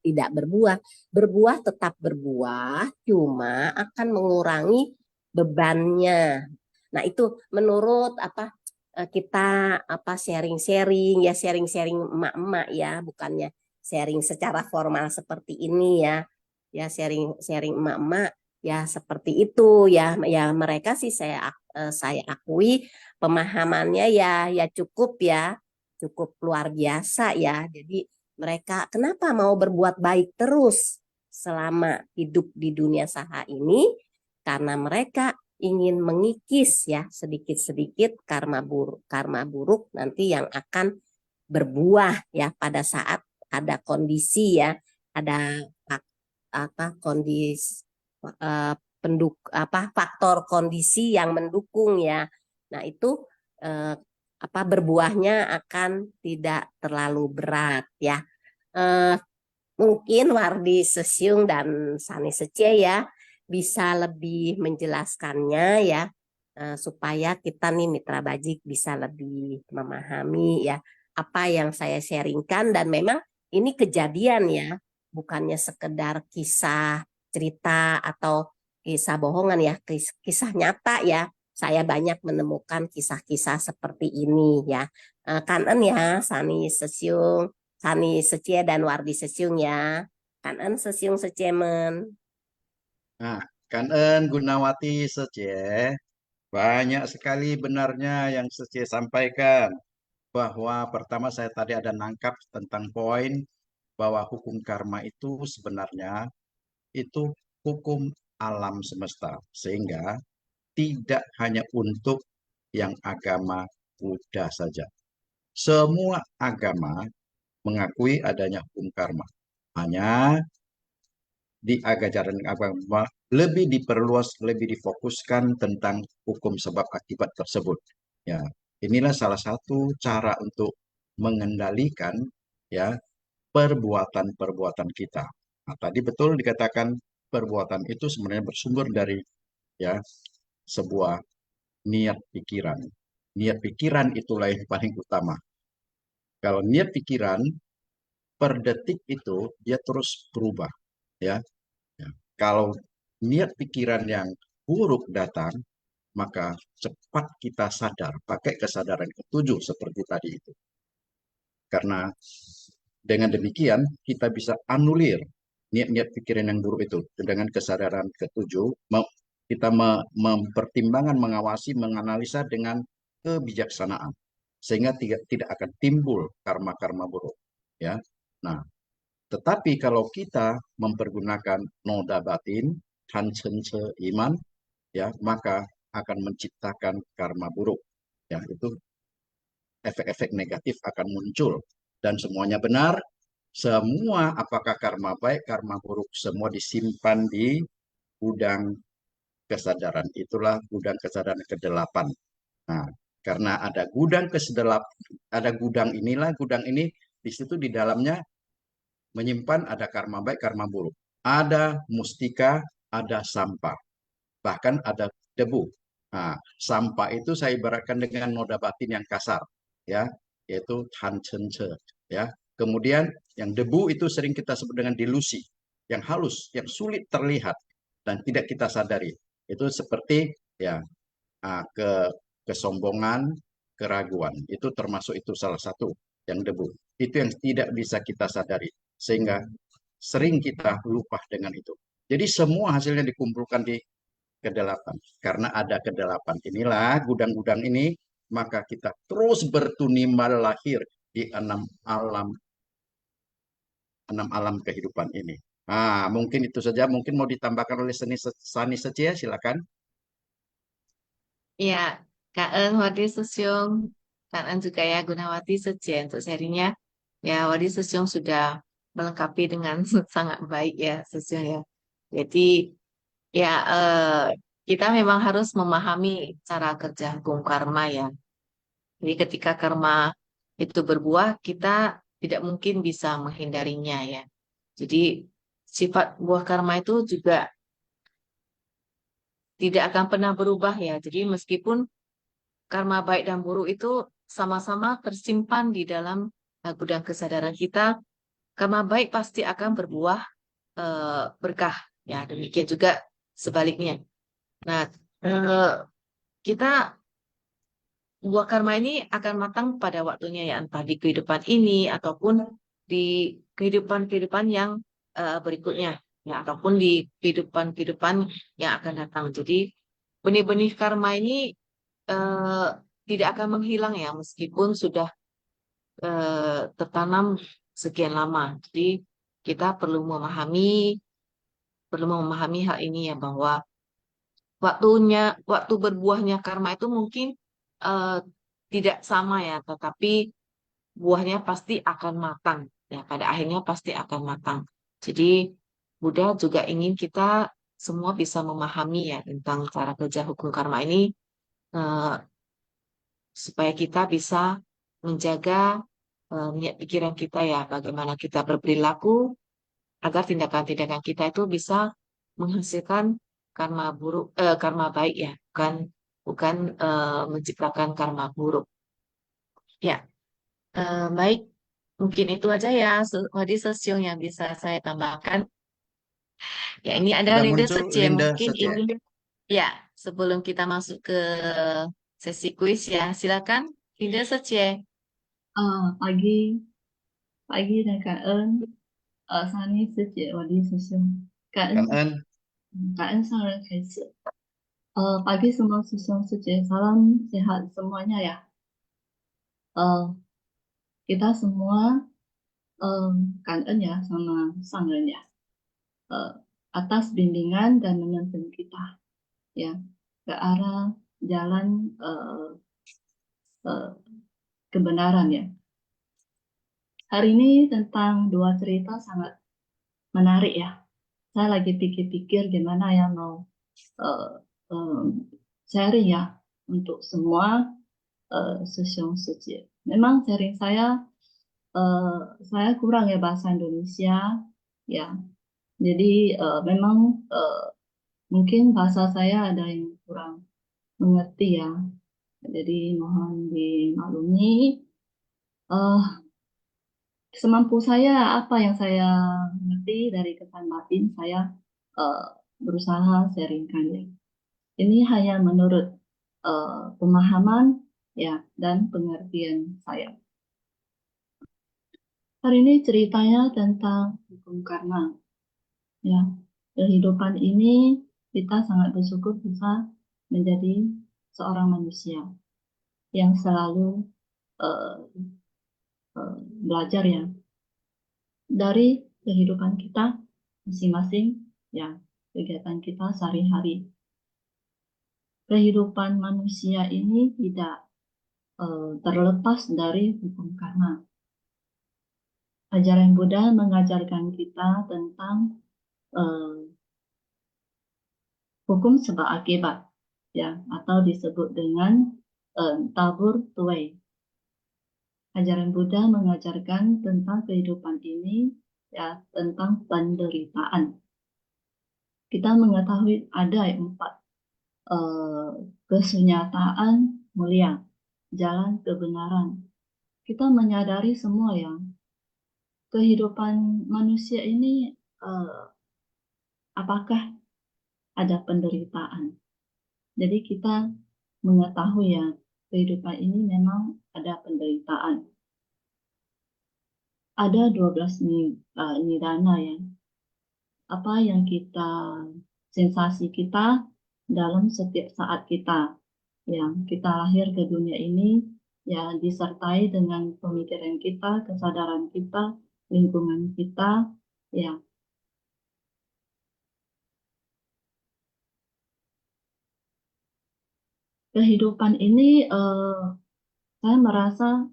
tidak berbuah. Berbuah tetap berbuah, cuma akan mengurangi bebannya. Nah, itu menurut kita sharing-sharing ya, sharing-sharing emak-emak ya, bukannya sharing secara formal seperti ini ya. Ya sharing-sharing emak-emak ya seperti itu ya. Ya mereka sih saya akui pemahamannya ya cukup ya. Cukup luar biasa ya. Jadi mereka kenapa mau berbuat baik terus selama hidup di dunia saha ini? Karena mereka ingin mengikis ya sedikit-sedikit karma buruk nanti yang akan berbuah ya pada saat ada kondisi ya, ada kondisi faktor kondisi yang mendukung ya. Nah, itu berbuahnya akan tidak terlalu berat ya. Mungkin Wardi Sesyung dan Sani Sece ya bisa lebih menjelaskannya ya supaya kita nih Mitra Bajik bisa lebih memahami ya apa yang saya sharingkan dan memang ini kejadian ya, bukannya sekedar kisah cerita atau kisah bohongan ya, kisah nyata ya. Saya banyak menemukan kisah-kisah seperti ini ya. Kanen ya Sani Sesyung, Sani Secie dan Wardi Sesyung ya. Kanen Sesyung Secemen. Nah, Kanen Gunawati Sece, banyak sekali benarnya yang Sece sampaikan. Bahwa pertama saya tadi ada nangkap tentang poin bahwa hukum karma itu sebenarnya itu hukum alam semesta. Sehingga tidak hanya untuk yang agama Buddha saja. Semua agama mengakui adanya hukum karma. Hanya di ajaran agama lebih diperluas, lebih difokuskan tentang hukum sebab akibat tersebut. Ya, inilah salah satu cara untuk mengendalikan ya perbuatan-perbuatan kita. Nah, tadi betul dikatakan perbuatan itu sebenarnya bersumber dari ya sebuah niat pikiran. Niat pikiran itulah yang paling utama. Kalau niat pikiran per detik itu dia terus berubah ya. Ya. Kalau niat pikiran yang buruk datang, maka cepat kita sadar, pakai kesadaran ketujuh seperti tadi itu. Karena dengan demikian kita bisa anulir niat-niat pikiran yang buruk itu dengan kesadaran ketujuh. Kita mempertimbangkan, mengawasi, menganalisa dengan kebijaksanaan sehingga tidak akan timbul karma-karma buruk. Ya, nah. Tetapi kalau kita mempergunakan noda batin, hancense iman, ya maka akan menciptakan karma buruk. Ya, itu efek-efek negatif akan muncul dan semuanya benar. Semua apakah karma baik, karma buruk, semua disimpan di gudang kesadaran. Itulah gudang kesadaran ke-8. Nah, karena ada gudang ada gudang inilah, gudang ini di situ di dalamnya menyimpan ada karma baik, karma buruk. Ada mustika, ada sampah. Bahkan ada debu. Nah, sampah itu saya ibaratkan dengan noda batin yang kasar, ya, yaitu hancense, ya. Kemudian yang debu itu sering kita sebut dengan delusi, yang halus, yang sulit terlihat dan tidak kita sadari. Itu seperti ya kesombongan, keraguan. Itu termasuk itu salah satu yang debu. Itu yang tidak bisa kita sadari. Sehingga sering kita lupa dengan itu. Jadi semua hasilnya dikumpulkan di ke-8. Karena ada ke-8 inilah, gudang-gudang ini, maka kita terus bertunimbal lahir di enam alam kehidupan ini. Nah, mungkin itu saja. Mungkin mau ditambahkan oleh Sani Secia, silakan. Ya, Kak Wadi Susyung, Kak juga ya Gunawati Seje untuk serinya. Ya, Wadi Susyung sudah melengkapi dengan sangat baik ya Susyung ya. Jadi ya kita memang harus memahami cara kerja hukum karma ya. Jadi ketika karma itu berbuah, kita tidak mungkin bisa menghindarinya ya. Jadi sifat buah karma itu juga tidak akan pernah berubah ya. Jadi meskipun karma baik dan buruk itu sama-sama tersimpan di dalam gudang kesadaran kita, karma baik pasti akan berbuah berkah ya. Demikian juga sebaliknya. Nah, kita buah karma ini akan matang pada waktunya ya, entah di kehidupan ini ataupun di kehidupan-kehidupan yang berikutnya ya, ataupun di kehidupan-kehidupan yang akan datang. Jadi benih-benih karma ini tidak akan menghilang ya, meskipun sudah tertanam sekian lama. Jadi kita perlu memahami hal ini ya, bahwa waktu berbuahnya karma itu mungkin eh, tidak sama ya, tetapi buahnya pasti akan matang ya, pada akhirnya pasti akan matang. Jadi Buddha juga ingin kita semua bisa memahami ya tentang cara kerja hukum karma ini, eh, supaya kita bisa menjaga niat pikiran kita ya, bagaimana kita berperilaku agar tindakan-tindakan kita itu bisa menghasilkan karma baik ya, bukan bukan menciptakan karma buruk. Ya, baik, mungkin itu aja ya, Wadi Sosiong yang bisa saya tambahkan. Ya, ini ada Sudah Linda muncul Secie, Linda mungkin Setia. ini ya sebelum kita masuk ke sesi kuis ya, silakan Linda Secie. Pagi, pagi dan Kak En, Sunny师姐，我的师兄，感恩 Kan En, 感恩上人开始。pagi semua 师兄师姐, salam sehat semuanya ya. Kita semua感恩 ya sama sang人 ya, atas bimbingan dan menuntun kita ya ke arah jalan kebenaran ya. Hari ini tentang dua cerita sangat menarik ya. Saya lagi pikir-pikir gimana ya mau sharing ya untuk semua sesiong seje. Memang sharing saya kurang ya bahasa Indonesia ya. Jadi memang mungkin bahasa saya ada yang kurang mengerti ya. Jadi mohon dimaklumi. Semampu saya, apa yang saya mengerti dari kesan batin, saya berusaha sharingkan ya. Ini hanya menurut pemahaman ya dan pengertian saya. Hari ini ceritanya tentang hukum karma. Ya, kehidupan ini kita sangat bersyukur bisa menjadi seorang manusia yang selalu belajar ya dari kehidupan kita masing-masing ya, kegiatan kita sehari-hari. Kehidupan manusia ini tidak terlepas dari hukum karma. Ajaran Buddha mengajarkan kita tentang hukum sebab akibat ya, atau disebut dengan tabur tuai. Ajaran Buddha mengajarkan tentang kehidupan ini ya, tentang penderitaan. Kita mengetahui ada 4 kesunyataan mulia, jalan kebenaran. Kita menyadari semua yang kehidupan manusia ini apakah ada penderitaan. Jadi kita mengetahui ya kehidupan ini memang ada penderitaan. Ada 12 nidana ya. Apa yang sensasi kita dalam setiap saat kita yang kita lahir ke dunia ini ya, disertai dengan pemikiran kita, kesadaran kita, lingkungan kita ya. Kehidupan ini saya merasa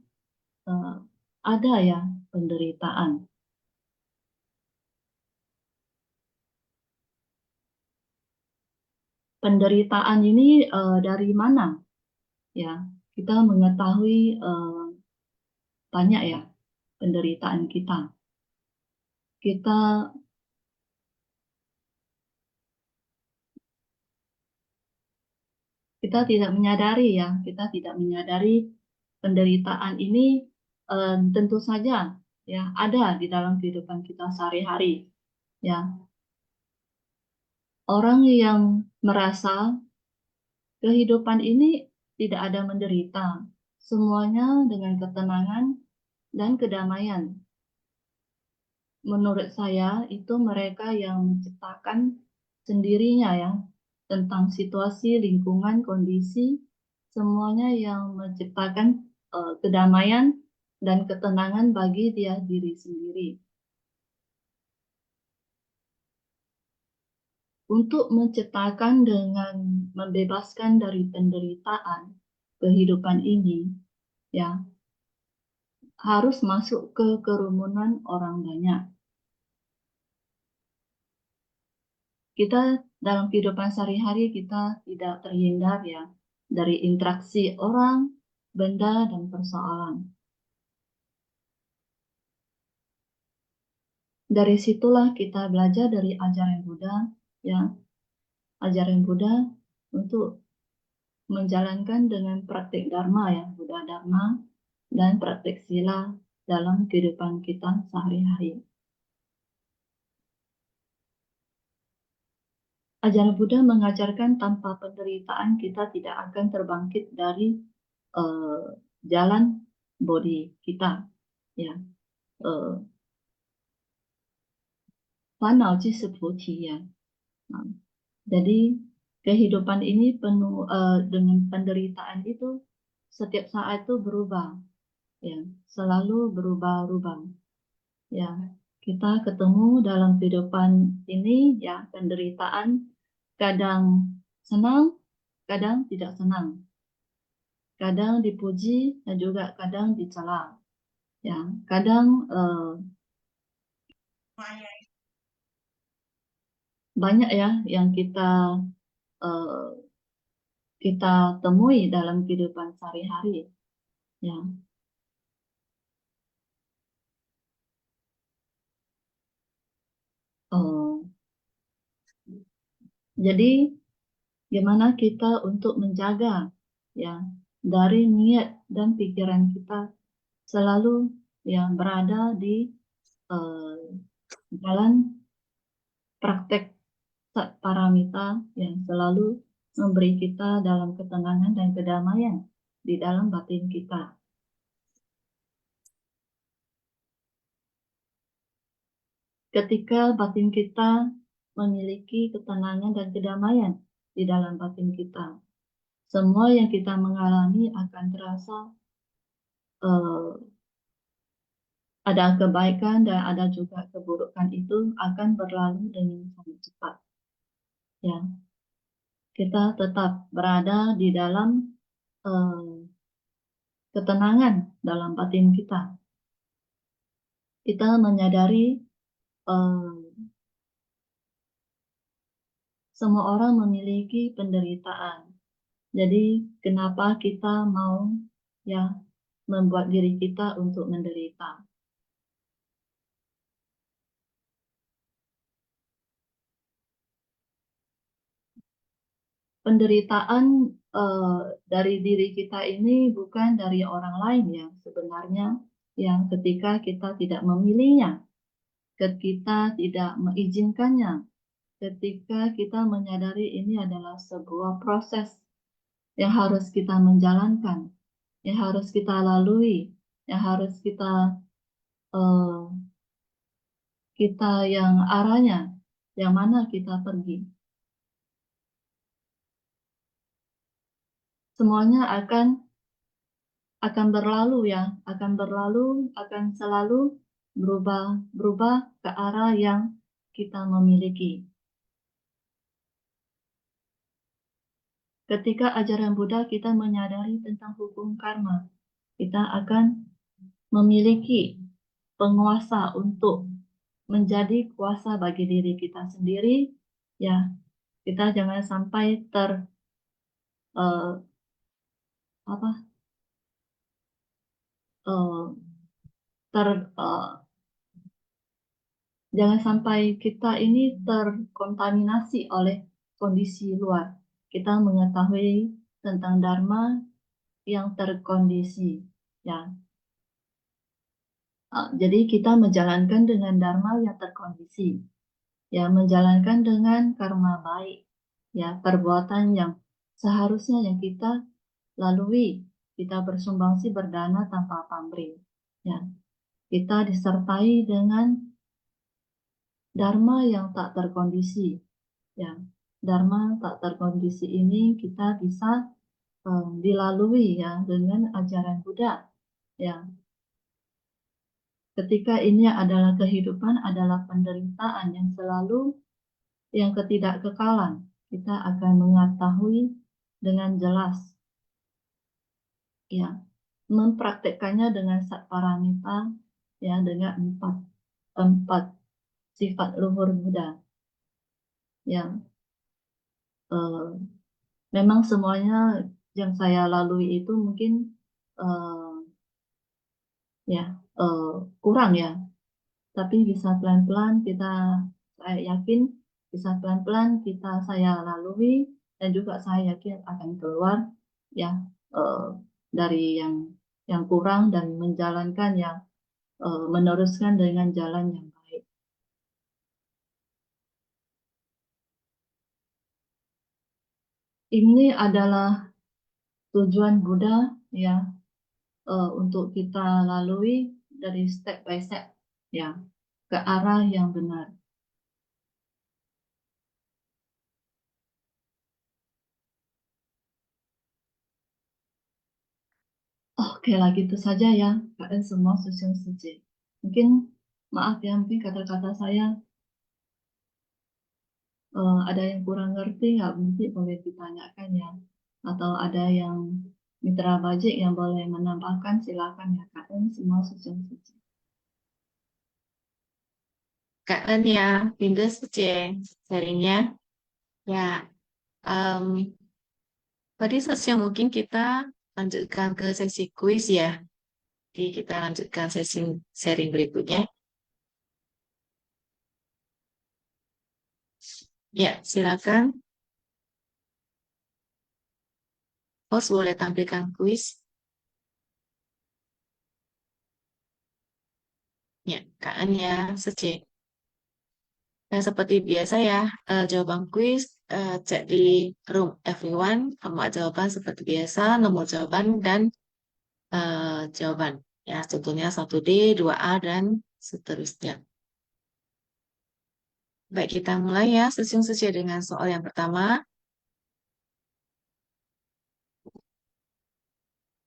ada ya penderitaan. Penderitaan ini dari mana? Ya, kita mengetahui banyak ya penderitaan kita. Kita tidak menyadari ya, kita tidak menyadari penderitaan ini tentu saja ya ada di dalam kehidupan kita sehari-hari. Ya, orang yang merasa kehidupan ini tidak ada menderita, semuanya dengan ketenangan dan kedamaian. Menurut saya itu mereka yang menciptakan sendirinya ya tentang situasi, lingkungan, kondisi, semuanya yang menciptakan kedamaian dan ketenangan bagi dia diri sendiri. Untuk menciptakan dengan membebaskan dari penderitaan kehidupan ini, ya harus masuk ke kerumunan orang banyak. Kita dalam kehidupan sehari-hari kita tidak terhindar ya dari interaksi orang, benda, dan persoalan. Dari situlah kita belajar dari ajaran Buddha, ya ajaran Buddha untuk menjalankan dengan praktik Dharma ya, Buddha Dharma dan praktik sila dalam kehidupan kita sehari-hari. Ajaran Buddha mengajarkan tanpa penderitaan kita tidak akan terbangkit dari jalan bodi kita, ya. Panau ji seputi ya. Jadi kehidupan ini penuh dengan penderitaan itu setiap saat itu berubah, ya, selalu berubah-ubah, ya. Kita ketemu dalam kehidupan ini ya penderitaan, kadang senang, kadang tidak senang, kadang dipuji dan juga kadang dicela, ya. Kadang banyak ya yang kita temui dalam kehidupan sehari-hari, ya. Jadi gimana kita untuk menjaga ya dari niat dan pikiran kita selalu ya berada di jalan praktek sat paramita yang selalu memberi kita dalam ketenangan dan kedamaian di dalam batin kita. Ketika batin kita memiliki ketenangan dan kedamaian di dalam batin kita, semua yang kita mengalami akan terasa ada kebaikan dan ada juga keburukan itu akan berlalu dengan sangat cepat. Ya, kita tetap berada di dalam ketenangan dalam batin kita. Kita menyadari semua orang memiliki penderitaan. Jadi kenapa kita mau ya membuat diri kita untuk menderita? Penderitaan dari diri kita ini bukan dari orang lain ya sebenarnya, yang ketika kita tidak memilihnya, ketika kita tidak mengizinkannya, ketika kita menyadari ini adalah sebuah proses yang harus kita menjalankan, yang harus kita lalui, yang harus kita yang arahnya, yang mana kita pergi. Semuanya akan berlalu ya, akan selalu berubah ke arah yang kita memiliki. Ketika ajaran Buddha kita menyadari tentang hukum karma, kita akan memiliki penguasa untuk menjadi kuasa bagi diri kita sendiri. Ya, kita jangan sampai jangan sampai kita ini terkontaminasi oleh kondisi luar. Kita mengetahui tentang Dharma yang terkondisi, ya. Jadi kita menjalankan dengan Dharma yang terkondisi, ya, menjalankan dengan karma baik, ya, perbuatan yang seharusnya yang kita lalui. Kita bersumbangsi berdana tanpa pamrih, ya. Kita disertai dengan Dharma yang tak terkondisi, ya. Dharma tak terkondisi ini kita bisa dilalui, ya, dengan ajaran Buddha, ya. Ketika ini adalah kehidupan, adalah penderitaan yang selalu, yang ketidakkekalan, kita akan mengetahui dengan jelas, ya, mempraktekkannya dengan satparamita, ya, dengan empat sifat luhur Buddha, yang memang semuanya yang saya lalui itu mungkin kurang, ya, tapi bisa pelan-pelan saya yakin bisa pelan-pelan saya lalui, dan juga saya yakin akan keluar, ya, dari yang kurang dan menjalankan yang meneruskan dengan jalan yang baik. Ini adalah tujuan Buddha, ya, untuk kita lalui dari step by step, ya, ke arah yang benar. Oke lah, gitu saja ya, kalian semua Susyung Suje. Mungkin maaf ya, mungkin kata-kata saya ada yang kurang ngerti, nggak, mungkin boleh ditanyakan ya. Atau ada yang mitra bajik yang boleh menambahkan, silakan ya, kalian semua Susyung Suje. Kak Ania, Winda Suce, sharingnya. Ya, tadi sesi mungkin kita lanjutkan ke sesi kuis ya. Jadi kita lanjutkan sesi sharing berikutnya. Ya, silakan. Host boleh tampilkan kuis. Ya, Kak Ania, Suce. Nah, seperti biasa ya, jawaban kuis cek di room everyone, nomor jawaban seperti biasa, nomor jawaban dan jawaban. Ya, contohnya 1D, 2A, dan seterusnya. Baik, kita mulai ya, sesuai dengan soal yang pertama.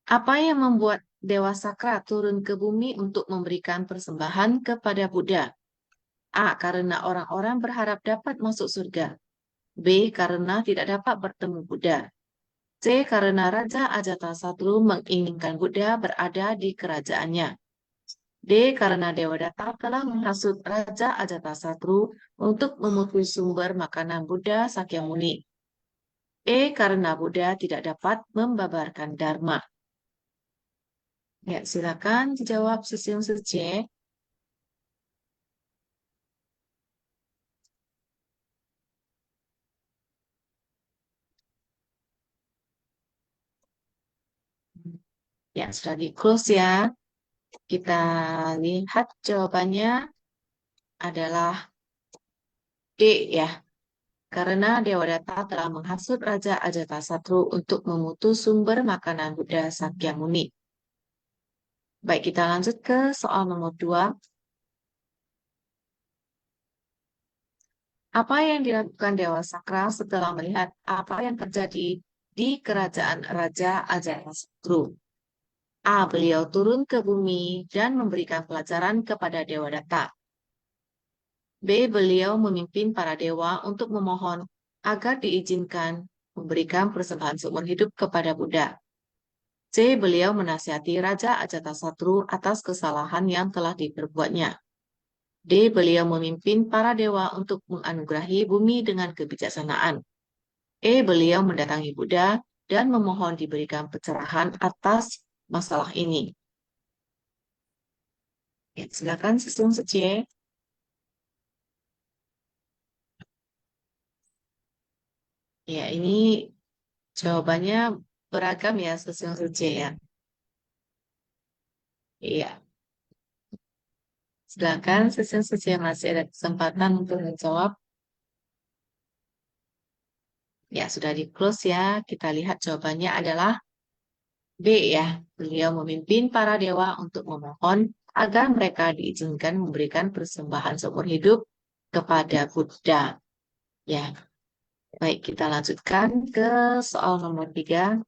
Apa yang membuat Dewa Sakra turun ke bumi untuk memberikan persembahan kepada Buddha? A. Karena orang-orang berharap dapat masuk surga. B. Karena tidak dapat bertemu Buddha. C. Karena Raja Ajatasatru menginginkan Buddha berada di kerajaannya. D. Karena Dewadatta telah menghasut Raja Ajatasatru untuk memutus sumber makanan Buddha Sakyamuni. E. Karena Buddha tidak dapat membabarkan Dharma. Ya, silakan dijawab Susyung Suje. Ya, sudah di close ya. Kita lihat jawabannya adalah D ya. Karena Dewadatta telah menghasut Raja Ajatasatru untuk memutus sumber makanan Buddha Sakyamuni. Baik, kita lanjut ke soal nomor 2. Apa yang dilakukan Dewa Sakra setelah melihat apa yang terjadi di kerajaan Raja Ajatasatru? A. Beliau turun ke bumi dan memberikan pelajaran kepada Dewadatta. B. Beliau memimpin para dewa untuk memohon agar diizinkan memberikan persembahan seumur hidup kepada Buddha. C. Beliau menasihati Raja Ajatasatru atas kesalahan yang telah diperbuatnya. D. Beliau memimpin para dewa untuk menganugerahi bumi dengan kebijaksanaan. E. Beliau mendatangi Buddha dan memohon diberikan pencerahan atas masalah ini. Ya, silakan Sesung Secie. Ya, ini jawabannya beragam ya Sesung Secie ya. Iya, silakan Sesung Secie masih ada kesempatan untuk menjawab. Ya, sudah di close ya. Kita lihat jawabannya adalah B ya. Beliau memimpin para dewa untuk memohon agar mereka diizinkan memberikan persembahan seumur hidup kepada Buddha. Ya, baik kita lanjutkan ke soal nomor 3.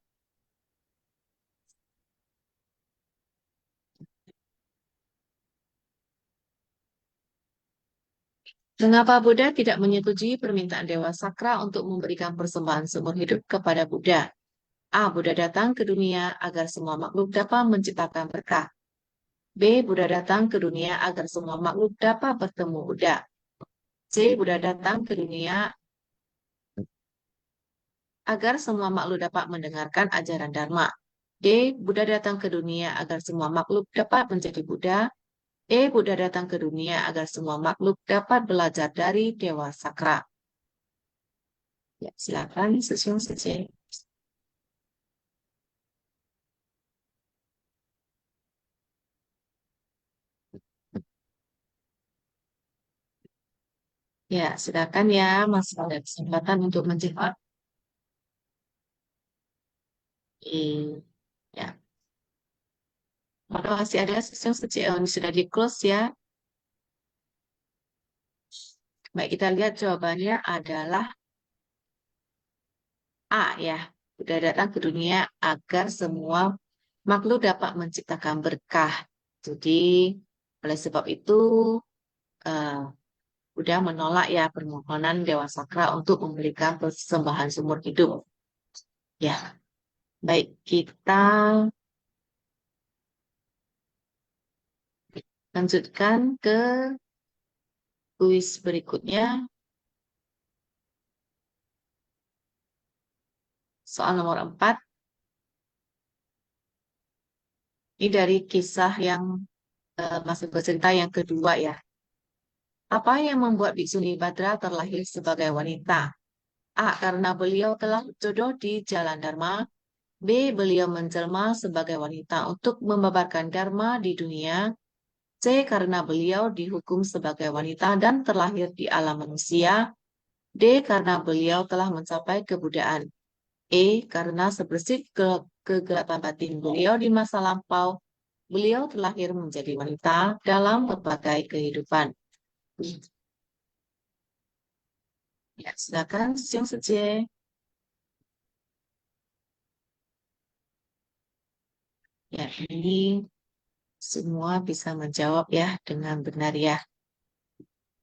Mengapa Buddha tidak menyetujui permintaan Dewa Sakra untuk memberikan persembahan seumur hidup kepada Buddha? A. Buddha datang ke dunia agar semua makhluk dapat menciptakan berkah. B. Buddha datang ke dunia agar semua makhluk dapat bertemu Buddha. C. Buddha datang ke dunia agar semua makhluk dapat mendengarkan ajaran Dharma. D. Buddha datang ke dunia agar semua makhluk dapat menjadi Buddha. E. Buddha datang ke dunia agar semua makhluk dapat belajar dari Dewa Sakra. Ya, silakan Sesung Secie. Ya, silakan ya, masih ada kesempatan untuk menjawab. Ya, kalau masih ada Sesung Secie ini sudah di close ya. Baik, kita lihat jawabannya adalah A ya. Sudah datang ke dunia agar semua makhluk dapat menciptakan berkah. Jadi, oleh sebab itu, udah menolak ya permohonan Dewa Sakra untuk memberikan persembahan seumur hidup. Ya, baik kita lanjutkan ke kuis berikutnya. Soal nomor 4. Ini dari kisah yang masih bercerita yang kedua ya. Apa yang membuat Biksuni Badra terlahir sebagai wanita? A. Karena beliau telah jodoh di jalan Dharma. B. Beliau menjelma sebagai wanita untuk membabarkan Dharma di dunia. C. Karena beliau dihukum sebagai wanita dan terlahir di alam manusia. D. Karena beliau telah mencapai kebudayaan. E. Karena sebersih kegelapan batin beliau di masa lampau, beliau terlahir menjadi wanita dalam berbagai kehidupan. Ya, silakan Sesung Secie. Ya, ini semua bisa menjawab ya dengan benar ya.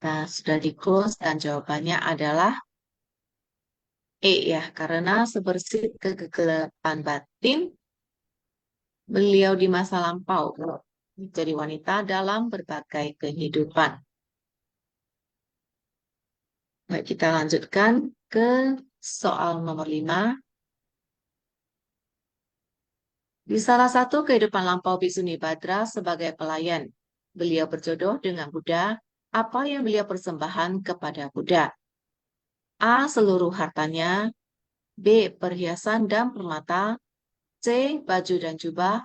Nah, sudah di close dan jawabannya adalah E ya, karena sebersih kegelapan batin beliau di masa lampau menjadi wanita dalam berbagai kehidupan. Baik, kita lanjutkan ke soal nomor 5. Di salah satu kehidupan lampau Biksuni Badra sebagai pelayan, beliau berjodoh dengan Buddha. Apa yang beliau persembahkan kepada Buddha? A. Seluruh hartanya. B. Perhiasan dan permata. C. Baju dan jubah.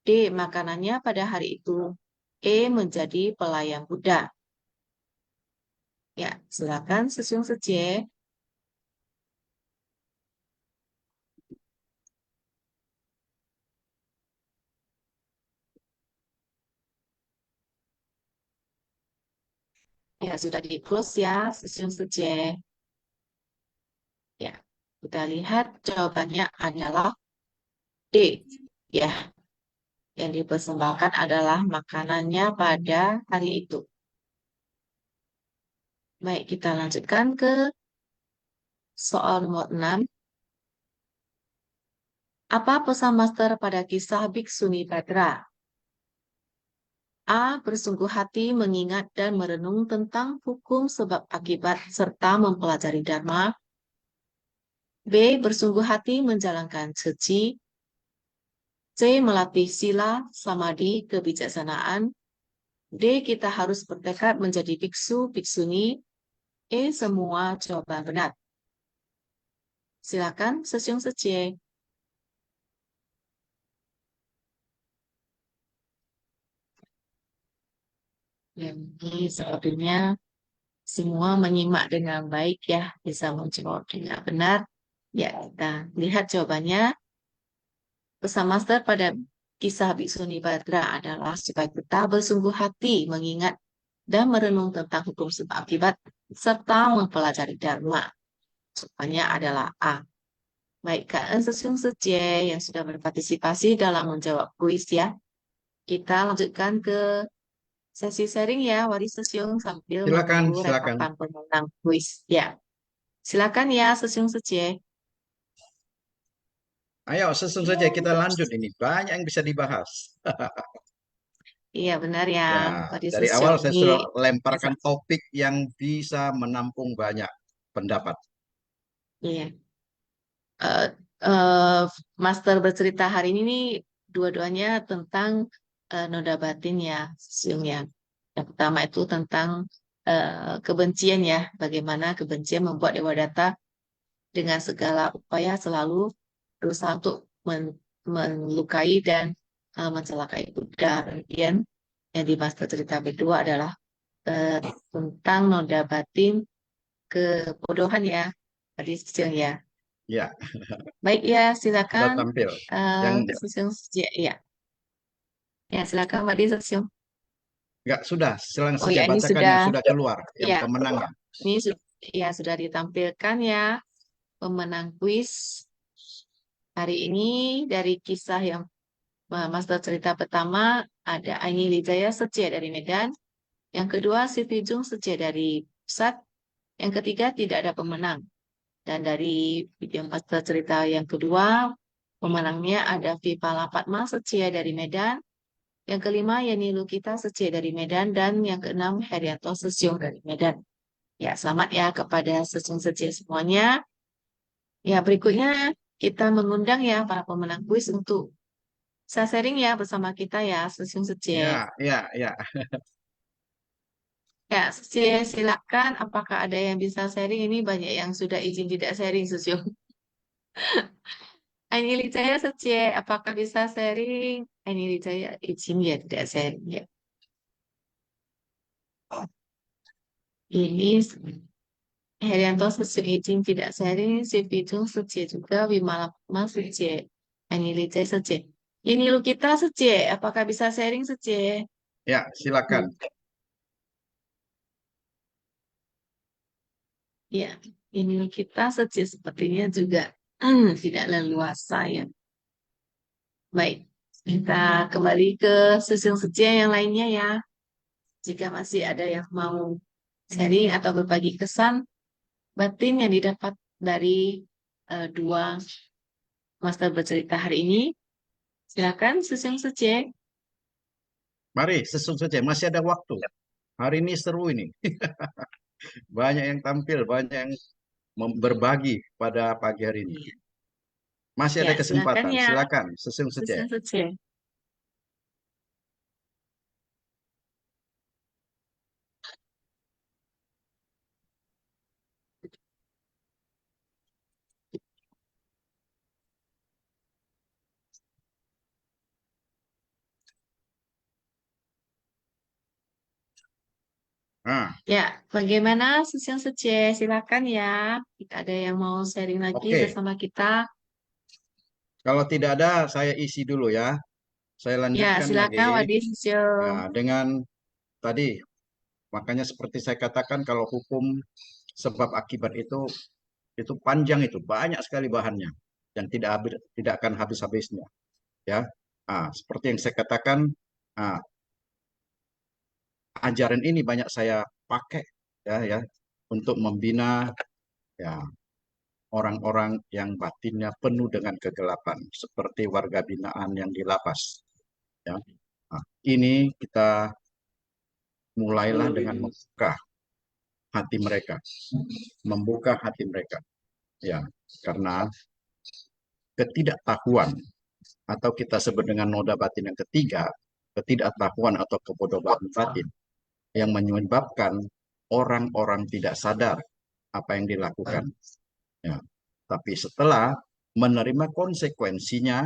D. Makanannya pada hari itu. E. Menjadi pelayan Buddha. Ya, silakan Sesung Secie. Ya, sudah di close ya, Sesung Secie. Ya, kita lihat jawabannya adalah D. Ya, yang dipersembahkan adalah makanannya pada hari itu. Baik, kita lanjutkan ke soal nomor 6. Apa pesan master pada kisah Biksuni Badra? A. Bersungguh hati mengingat dan merenung tentang hukum sebab akibat serta mempelajari Dharma. B. Bersungguh hati menjalankan suci. C. Melatih sila, samadhi, kebijaksanaan. D. Kita harus bertekad menjadi biksu, biksuni. E. Semua jawaban benar. Silakan, Sesyung Seje. Ini sepertinya semua menyimak dengan baik ya, bisa menjawab dengan benar. Ya, kita lihat jawabannya. Pesan Master pada kisah Biksuni Badra adalah supaya kita bersungguh hati mengingat dan merenung tentang hukum sebab akibat serta mempelajari Dharma. Jawabannya adalah A. Baik, Kak Sesyung Seje yang sudah berpartisipasi dalam menjawab kuis ya. Kita lanjutkan ke sesi sharing ya, Wari Sesyung sambil Silakan, menunggu silakan. rekapan pemenang kuis. Ya, silakan ya Sesyung Seje. Ayo, Sesyung Seje kita lanjut ini. Banyak yang bisa dibahas. Iya benar ya, Ya, Wari dari Sesyung awal saya ini. sudah lemparkan topik yang bisa menampung banyak pendapat. Iya. Eh, eh, Master bercerita hari ini nih dua-duanya tentang noda batin ya, Sesyung ya. Yang pertama itu tentang kebencian ya, bagaimana kebencian membuat Dewa Data dengan segala upaya selalu berusaha untuk melukai dan mencelakai Buddha. Kemudian yang di master cerita kedua adalah tentang noda batin kebodohan ya, tadi Sesyung ya. Ya, Baik ya, sudah silakan tampil. Yang Sesyung ya, ya silakan Mbak Di Sesyung. enggak sudah, silang Oh saja ya, ini bacakan yang sudah keluar, yang ya, pemenangnya. ini ya sudah ditampilkan ya pemenang kuis hari ini dari kisah yang master cerita pertama ada Aini Lijaya Seje dari Medan, yang kedua Siti Jung Seje dari Pusat, yang ketiga tidak ada pemenang. Dan dari video master cerita yang kedua, pemenangnya ada Vipala Fatma Seje dari Medan, yang kelima Yani Lukita Seje dari Medan, dan yang keenam Herianto Sesyung dari Medan. Ya, selamat ya kepada Sesyung Seje semuanya. Ya, berikutnya kita mengundang ya para pemenang kuis untuk bisa sharing ya bersama kita ya, Sesyung Seje. Ya, ya, ya. Ya, Sesyung silakan. Apakah ada yang bisa sharing? Ini banyak yang sudah izin tidak sharing, Sesyung. Aini Lijaya Seje, apakah bisa sharing? Aini Lijaya izin ya tidak sharing ya. Ini Herianto Sesyung izin tidak sharing, si Pitung Seje juga, Wimala Mas Seje, Aini Lijaya Seje. Ini Lukita Seje, apakah bisa sharing Seje? Ya, silakan. Ya, ini Lukita Seje sepertinya juga tidak leluasa ya. Baik, kita kembali ke Sesyung Seje yang lainnya ya. Jika masih ada yang mau sharing atau berbagi kesan batin yang didapat dari dua master bercerita hari ini, silakan Sesyung Seje. Mari, Sesyung Seje, masih ada waktu. Hari ini seru ini. Banyak yang tampil, banyak yang berbagi pada pagi hari ini. Masih ada Ya, silakan kesempatan. ya Silakan, Sesyung Seje. Sesyung Seje. Nah, Ya, bagaimana Sesyung Seje? Silakan ya. Jika ada yang mau sharing lagi oke. bersama kita. Kalau tidak ada, saya isi dulu ya. Saya Ya, lanjutkan lagi. silakan Wadi Sesyung. Nah, dengan tadi, makanya seperti saya katakan, kalau hukum sebab akibat itu panjang, itu banyak sekali bahannya yang tidak akan habis-habisnya. Ya, seperti yang saya katakan, ah, ajaran ini banyak saya pakai ya untuk membina ya orang-orang yang batinnya penuh dengan kegelapan seperti warga binaan yang di lapas ya. Ini kita mulailah dengan membuka hati mereka ya, karena ketidaktahuan atau kita sebut dengan noda batin yang ketiga ketidaktahuan atau kebodohan batin yang menyebabkan orang-orang tidak sadar apa yang dilakukan. Ya. Tapi setelah menerima konsekuensinya,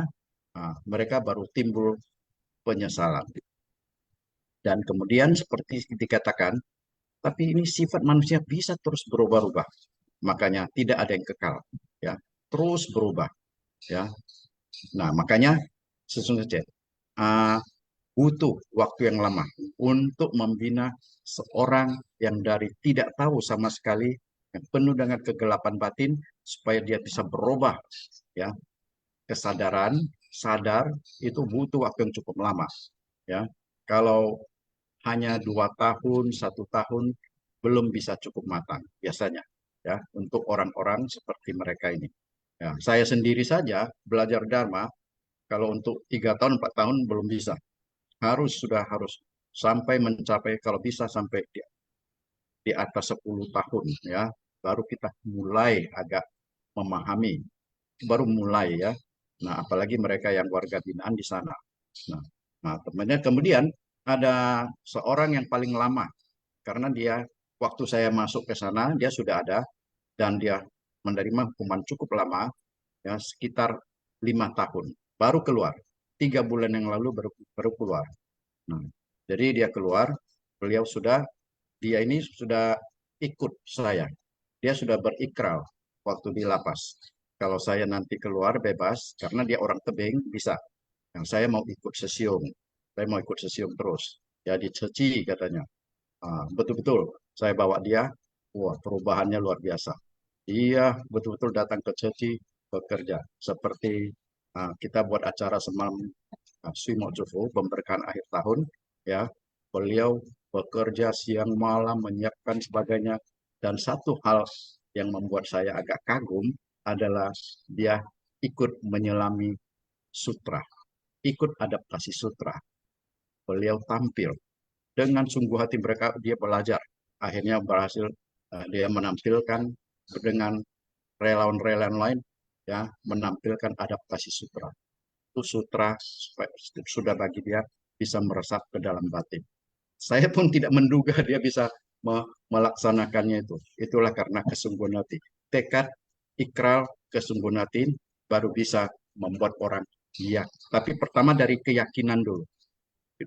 mereka baru timbul penyesalan. Dan kemudian seperti dikatakan, tapi ini sifat manusia bisa terus berubah-ubah. Makanya tidak ada yang kekal, ya, terus berubah, ya. Nah, makanya sesungguhnya butuh waktu yang lama untuk membina seorang yang dari tidak tahu sama sekali, yang penuh dengan kegelapan batin, supaya dia bisa berubah, ya. Kesadaran, sadar itu butuh waktu yang cukup lama, ya. Kalau hanya 2 tahun, 1 tahun belum bisa cukup matang biasanya, ya, untuk orang-orang seperti mereka ini. Ya, saya sendiri saja belajar Dharma, kalau untuk 3 tahun, 4 tahun belum bisa. Harus sampai mencapai, kalau bisa sampai di atas 10 tahun, ya, baru kita mulai agak memahami, baru mulai, ya. Nah, apalagi mereka yang warga binaan di sana. Nah, kemudian ada seorang yang paling lama, karena dia waktu saya masuk ke sana dia sudah ada dan dia menerima hukuman cukup lama, ya, sekitar 5 tahun baru keluar. 3 bulan yang lalu baru keluar. Nah, jadi dia keluar, dia ini sudah ikut saya. Dia sudah berikrar waktu di lapas. Kalau saya nanti keluar bebas, karena dia orang tebing, bisa. Yang saya mau ikut sesium. Saya mau ikut sesium terus. Ya, diceci katanya. Betul-betul saya bawa dia. Wah, perubahannya luar biasa. Dia betul-betul datang ke ceci bekerja. Seperti kita buat acara semalam, Swimo Jovo, pemberkahan akhir tahun, ya, beliau bekerja siang malam menyiapkan sebagainya. Dan satu hal yang membuat saya agak kagum adalah dia ikut menyelami sutra, ikut adaptasi sutra. Beliau tampil dengan sungguh hati, mereka dia belajar. Akhirnya berhasil dia menampilkan dengan relawan-relawan lain, ya, menampilkan adaptasi sutra. Itu sutra sudah bagi dia bisa meresap ke dalam batin. Saya pun tidak menduga dia bisa melaksanakannya itu. Itulah karena kesungguhan hati. Tekad, ikrar, kesungguhan hati baru bisa membuat orang iya. Tapi pertama dari keyakinan dulu.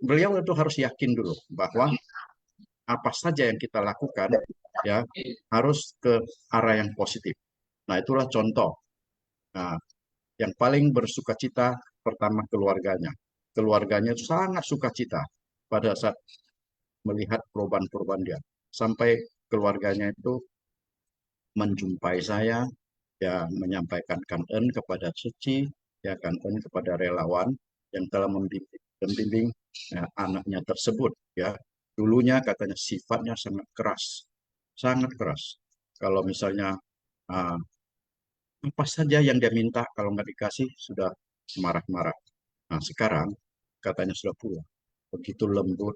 Beliau itu harus yakin dulu bahwa apa saja yang kita lakukan, ya, harus ke arah yang positif. Nah, itulah contoh. Nah, yang paling bersukacita pertama keluarganya. Keluarganya itu sangat sukacita pada saat melihat perubahan-perubahan dia. Sampai keluarganya itu menjumpai saya, ya, menyampaikan kangen kepada Suci, ya, kangen kepada relawan yang telah membimbing ya, anaknya tersebut, ya. Dulunya katanya sifatnya sangat keras, sangat keras. Kalau misalnya apa saja yang dia minta, kalau nggak dikasih sudah marah-marah. Nah, sekarang katanya sudah pulang, begitu lembut,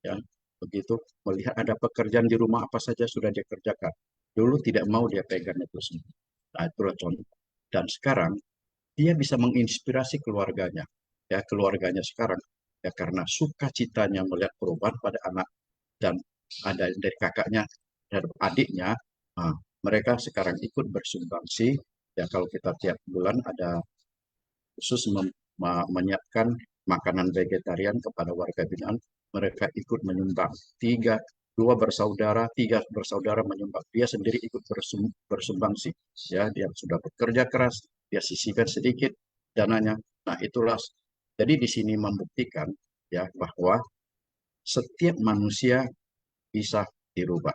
ya, begitu melihat ada pekerjaan di rumah apa saja sudah dia kerjakan. Dulu tidak mau dia pegang itu semua. Nah, itulah contoh. Dan sekarang dia bisa menginspirasi keluarganya, ya, keluarganya sekarang, ya, karena sukacitanya melihat perubahan pada anak, dan ada dari kakaknya dan adiknya, mereka sekarang ikut bersumbangsi. Ya, kalau kita tiap bulan ada khusus menyiapkan makanan vegetarian kepada warga binaan, mereka ikut menyumbang. Tiga bersaudara menyumbang. Dia sendiri ikut bersumbangsi. Ya, dia sudah bekerja keras, dia sisihkan sedikit dananya. Nah, itulah. Jadi di sini membuktikan, ya, bahwa setiap manusia bisa dirubah.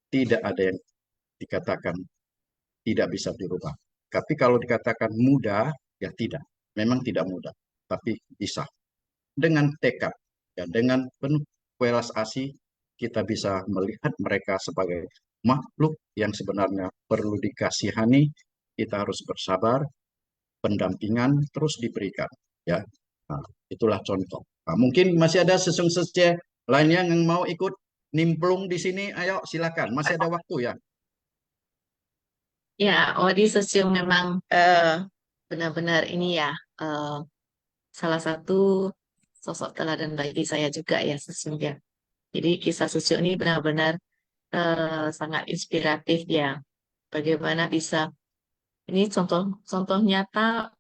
Tidak ada yang dikatakan tidak bisa dirubah. Tapi kalau dikatakan mudah, ya tidak. Memang tidak mudah, tapi bisa. Dengan tekad, ya, dengan penuh welas asih, kita bisa melihat mereka sebagai makhluk yang sebenarnya perlu dikasihani. Kita harus bersabar, pendampingan terus diberikan. Ya, nah, itulah contoh. Nah, mungkin masih ada sesung-sesce lainnya yang mau ikut nimplung di sini. Ayo silakan, masih ada waktu, ya. Ya, Odi Sosium memang benar-benar ini ya, salah satu sosok teladan bagi saya juga ya sesungguhnya. Jadi kisah Susio ini benar-benar sangat inspiratif ya. Bagaimana bisa ini contoh nyata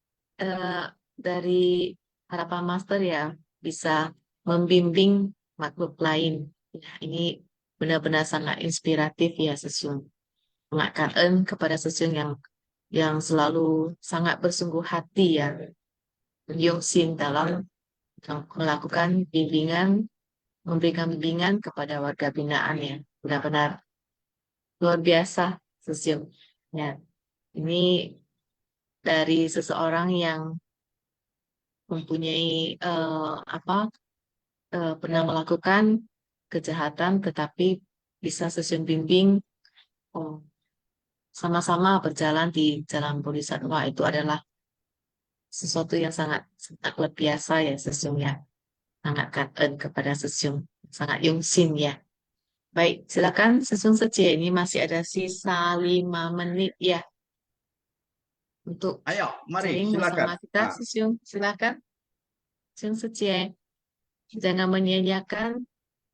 dari Harapan Master ya bisa membimbing makhluk lain. Ya, ini benar-benar sangat inspiratif ya Sesung. Mengatakan kepada Sesung yang selalu sangat bersungguh hati ya, Yongsin dalam melakukan bimbingan, memberikan bimbingan kepada warga binaan ya. Benar-benar luar biasa Sesung. Ya, ini dari seseorang yang mempunyai pernah melakukan kejahatan tetapi bisa Sesung bimbing oh, sama-sama berjalan di jalan bodhisattva itu adalah sesuatu yang sangat sangat luar biasa ya Sesung ya. Sangat kangen kepada Sesung, sangat yungsin ya. Baik, silakan Sesung Sece, ini masih ada sisa 5 menit ya untuk Ayo, mari sharing silakan. bersama kita. Nah, Sesung, silakan. Sesung Sece, jangan menyanyiakan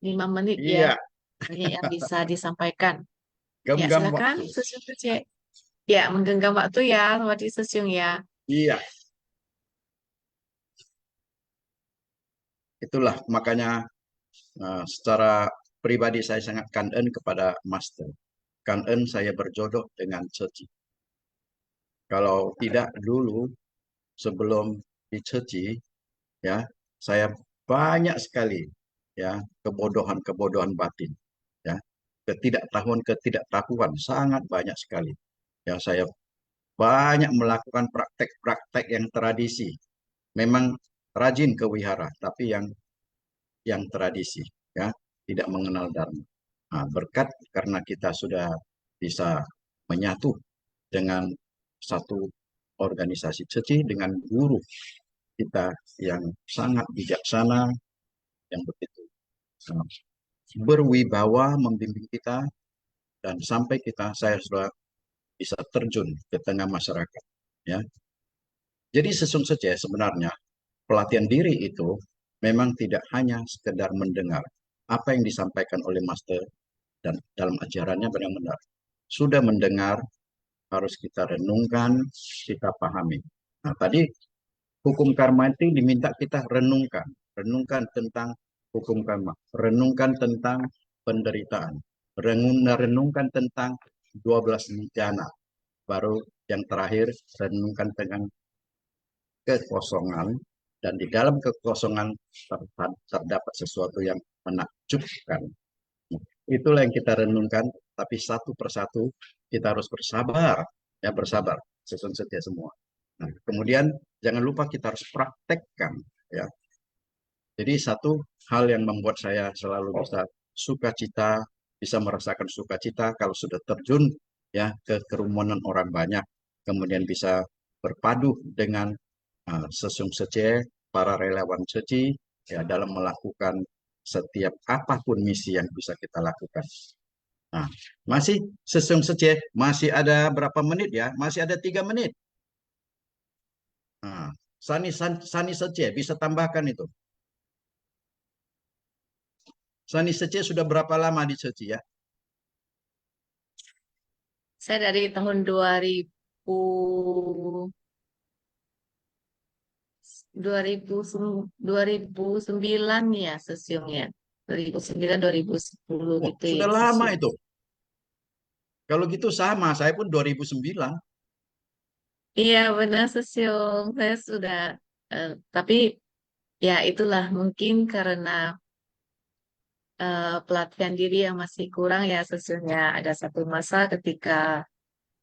5 menit iya, ya. Banyak yang bisa disampaikan. Ya, genggam silakan waktu. Sesung Sece. Ya, menggenggam waktu ya, Wadi Sesung ya. Iya, itulah makanya secara pribadi saya sangat kangen kepada Master. Kangen saya berjodoh dengan Ceci. Kalau tidak dulu sebelum di Ceci, ya saya banyak sekali ya kebodohan batin, ya ketidaktahuan sangat banyak sekali. Ya saya banyak melakukan praktek-praktek yang tradisi. Memang rajin ke wihara, tapi yang tradisi, ya tidak mengenal dharma. Nah, berkat karena kita sudah bisa menyatu dengan satu organisasi Ceci dengan guru kita yang sangat bijaksana, yang begitu berwibawa membimbing kita, dan sampai saya sudah bisa terjun ke tengah masyarakat. Ya, jadi sesungguhnya sebenarnya pelatihan diri itu memang tidak hanya sekedar mendengar apa yang disampaikan oleh Master dan dalam ajarannya benar-benar sudah mendengar, harus kita renungkan, kita pahami. Nah, tadi hukum karma itu diminta kita renungkan tentang hukum karma, renungkan tentang penderitaan, renungkan tentang 12 bencana, baru yang terakhir renungkan tentang kekosongan, dan di dalam kekosongan terdapat sesuatu yang menakjubkan. Itulah yang kita renungkan, tapi satu persatu kita harus bersabar, ya bersabar, setia semua. Nah, kemudian jangan lupa kita harus praktekkan, ya. Jadi satu hal yang membuat saya selalu bisa sukacita, bisa merasakan sukacita kalau sudah terjun ya ke kerumunan orang banyak, kemudian bisa berpadu dengan Sesung Sece, para relawan Ceci, ya dalam melakukan setiap apapun misi yang bisa kita lakukan. Nah, masih Sesung Sece, masih ada berapa menit ya? Masih ada 3 menit. Nah, Sani Sece bisa tambahkan itu. Sani Sece sudah berapa lama di Ceci ya? Saya dari tahun 2009 ya Sesiungnya. 2009 2010 Wah, gitu ya sudah lama Sesiung. itu. Kalau gitu sama, saya pun 2009. Iya benar Sesiung. Saya sudah tapi ya itulah mungkin karena pelatihan diri yang masih kurang ya Sesiungnya. Ada satu masa ketika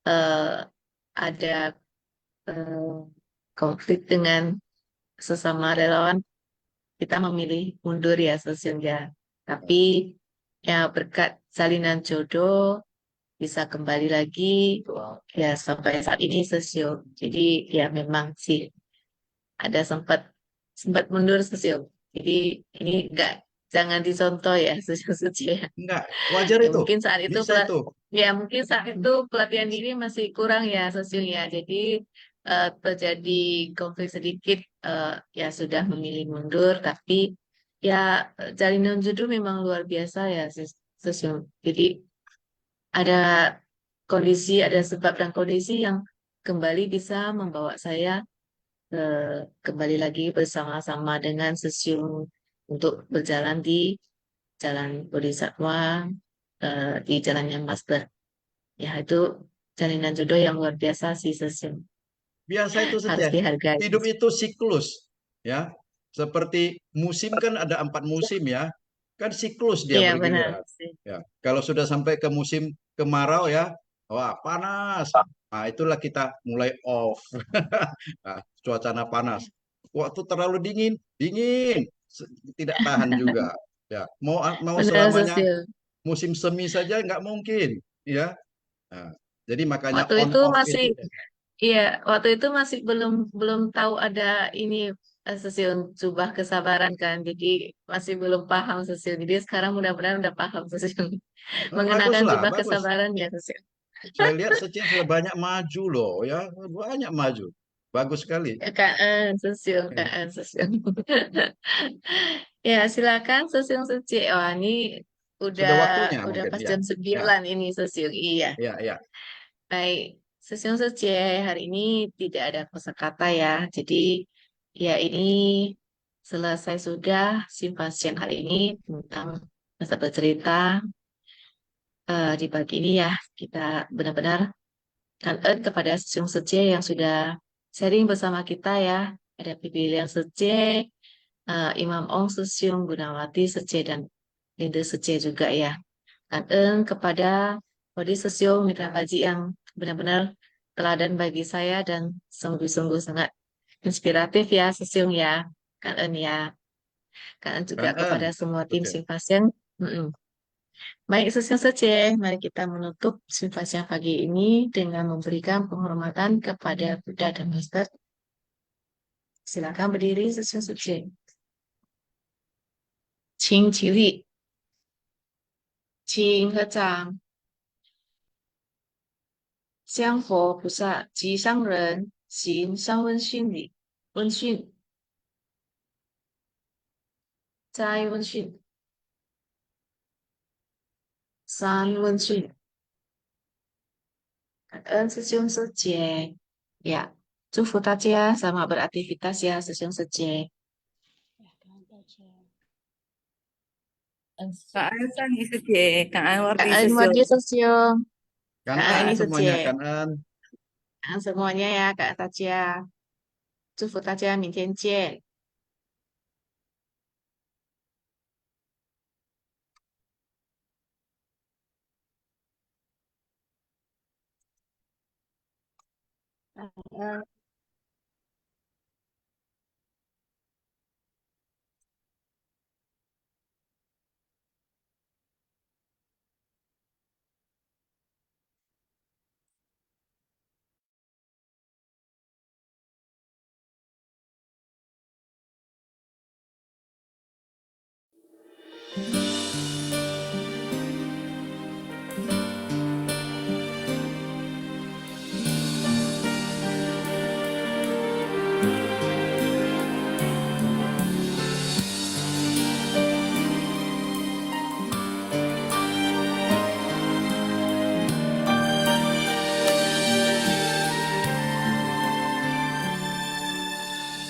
eh, ada eh, konflik dengan sesama relawan, kita memilih mundur ya sesungguhnya. Tapi ya berkat salinan jodoh bisa kembali lagi ya sampai saat ini sesio. Jadi ya memang sih ada sempat sempat mundur sesio. Jadi ini enggak, jangan dicontoh ya sesio ya. Enggak, wajar Ya itu. mungkin saat itu Bisa itu. ya mungkin saat itu pelatihan diri masih kurang ya sesio ya. Jadi terjadi konflik sedikit, ya sudah memilih mundur, tapi ya jalinan jodoh memang luar biasa ya, Susyung. Jadi ada kondisi, ada sebab dan kondisi yang kembali bisa membawa saya kembali lagi bersama-sama dengan Susyung untuk berjalan di jalan Bodhisattva, di jalannya Master. Ya, itu jalinan jodoh yang luar biasa sih, Susyung. Biasa itu Harus saja. dihargai. Hidup itu siklus, ya. Seperti musim kan ada 4 musim ya, kan siklus dia Iya, benar bergiliran. sih. Ya, kalau sudah sampai ke musim kemarau ya, wah panas. Nah, itulah kita mulai off. Nah, cuacana panas. Waktu terlalu dingin, dingin, tidak tahan juga. Ya, mau Benar, selamanya Susyung. musim semi saja nggak mungkin, ya. Nah, jadi makanya Waktu on itu off masih, itu. iya, waktu itu masih belum belum tahu ada ini, Susyung, jubah kesabaran kan. Jadi masih belum paham, Susyung. Jadi sekarang mudah-mudahan udah paham, Susyung. Mengenakan Baguslah, jubah bagus. kesabaran ya, Susyung. Saya lihat Secen sudah banyak maju loh, ya banyak maju. Bagus sekali. Susyung, Susyung. Ya, silakan Susyung Suci. Wah, ini Sudah waktunya udah mungkin, pas ya. jam Ya, 9 ini, Susyung. Iya. ya, ya. Baik, Susyung Suci, hari ini tidak ada kosakata ya. Jadi, ya ini selesai sudah Simpasian hari ini tentang masa bercerita. Di pagi ini ya, kita benar-benar kangen kepada Susyung Suci yang sudah sharing bersama kita ya. Ada Pipi Liang Suci, Imam Ong Susyung, Gunawati Suci, dan Linda Suci juga ya. Kangen kepada Bodi Susyung Mitra Baji yang benar-benar teladan bagi saya dan sungguh-sungguh sangat inspiratif ya, Susyung ya. Kangen ya. Kangen juga Kan, kepada semua tim oke. Simpasian. Mm-mm. Baik, Susyung Suci, mari kita menutup Simpasian pagi ini dengan memberikan penghormatan kepada Buddha dan Master. Silakan berdiri, Susyung Suci. Qing Qi Li, Qing He Zhang, 香佛菩萨及商人行三温训礼，温训，再温训，三温训。感恩师兄师姐，呀，祝福大家 selamat beraktivitas ya 师兄师姐。感恩上一师姐，感恩我感的师兄。恩Wadi 师兄，感恩 Kan 你师 semuanya, 姐， kan. 感恩semuanya ya，感恩大家，祝福大家明天见。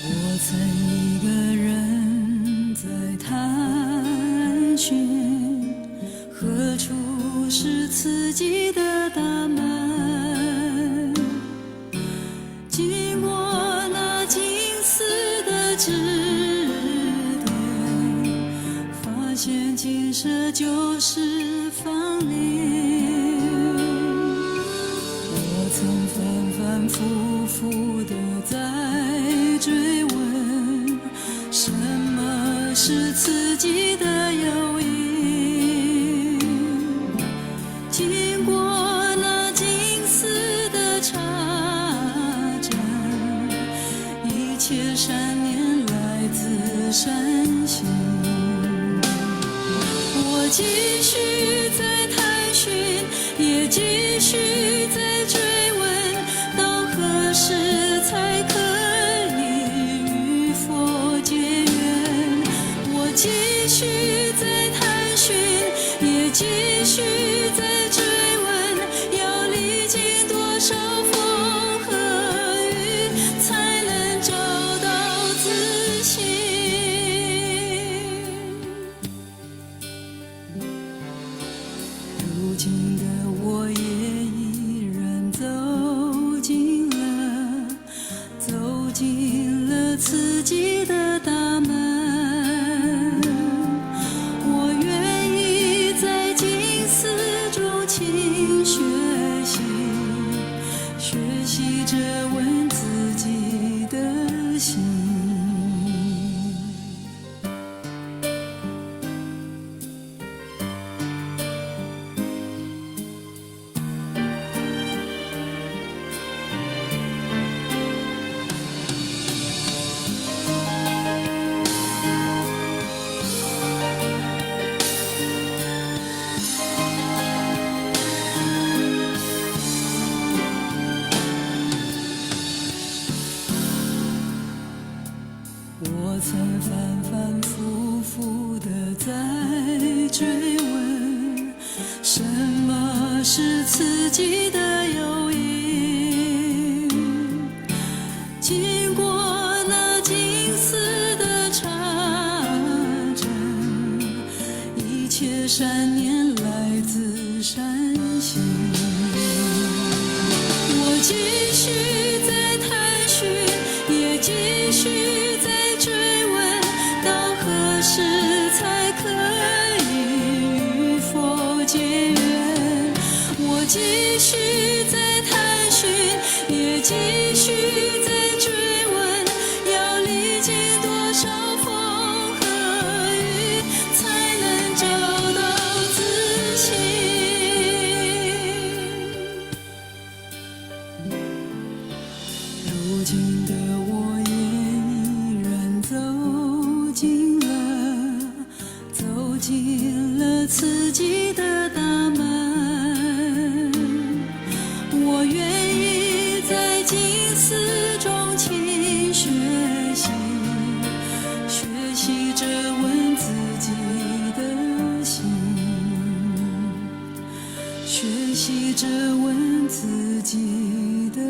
我曾一个人在探寻，何处是自己的大门？经过那金丝的指点，发现金色就是芳龄。我曾反反复复地在追问，什么是自己的诱因？经过那金丝的插针，一切善念来自善心。我继续在探寻，也继续在追问，到何时才善念来自善心。我继续在探寻，也继续在追问，到何时才可以与佛结缘？我继续在探寻，也继续在追问，要历经多少风和雨，才能找到自信。如今的我也依然走进了自己的大门。我愿意在静思中勤学习着问自己的心，学习着问自己的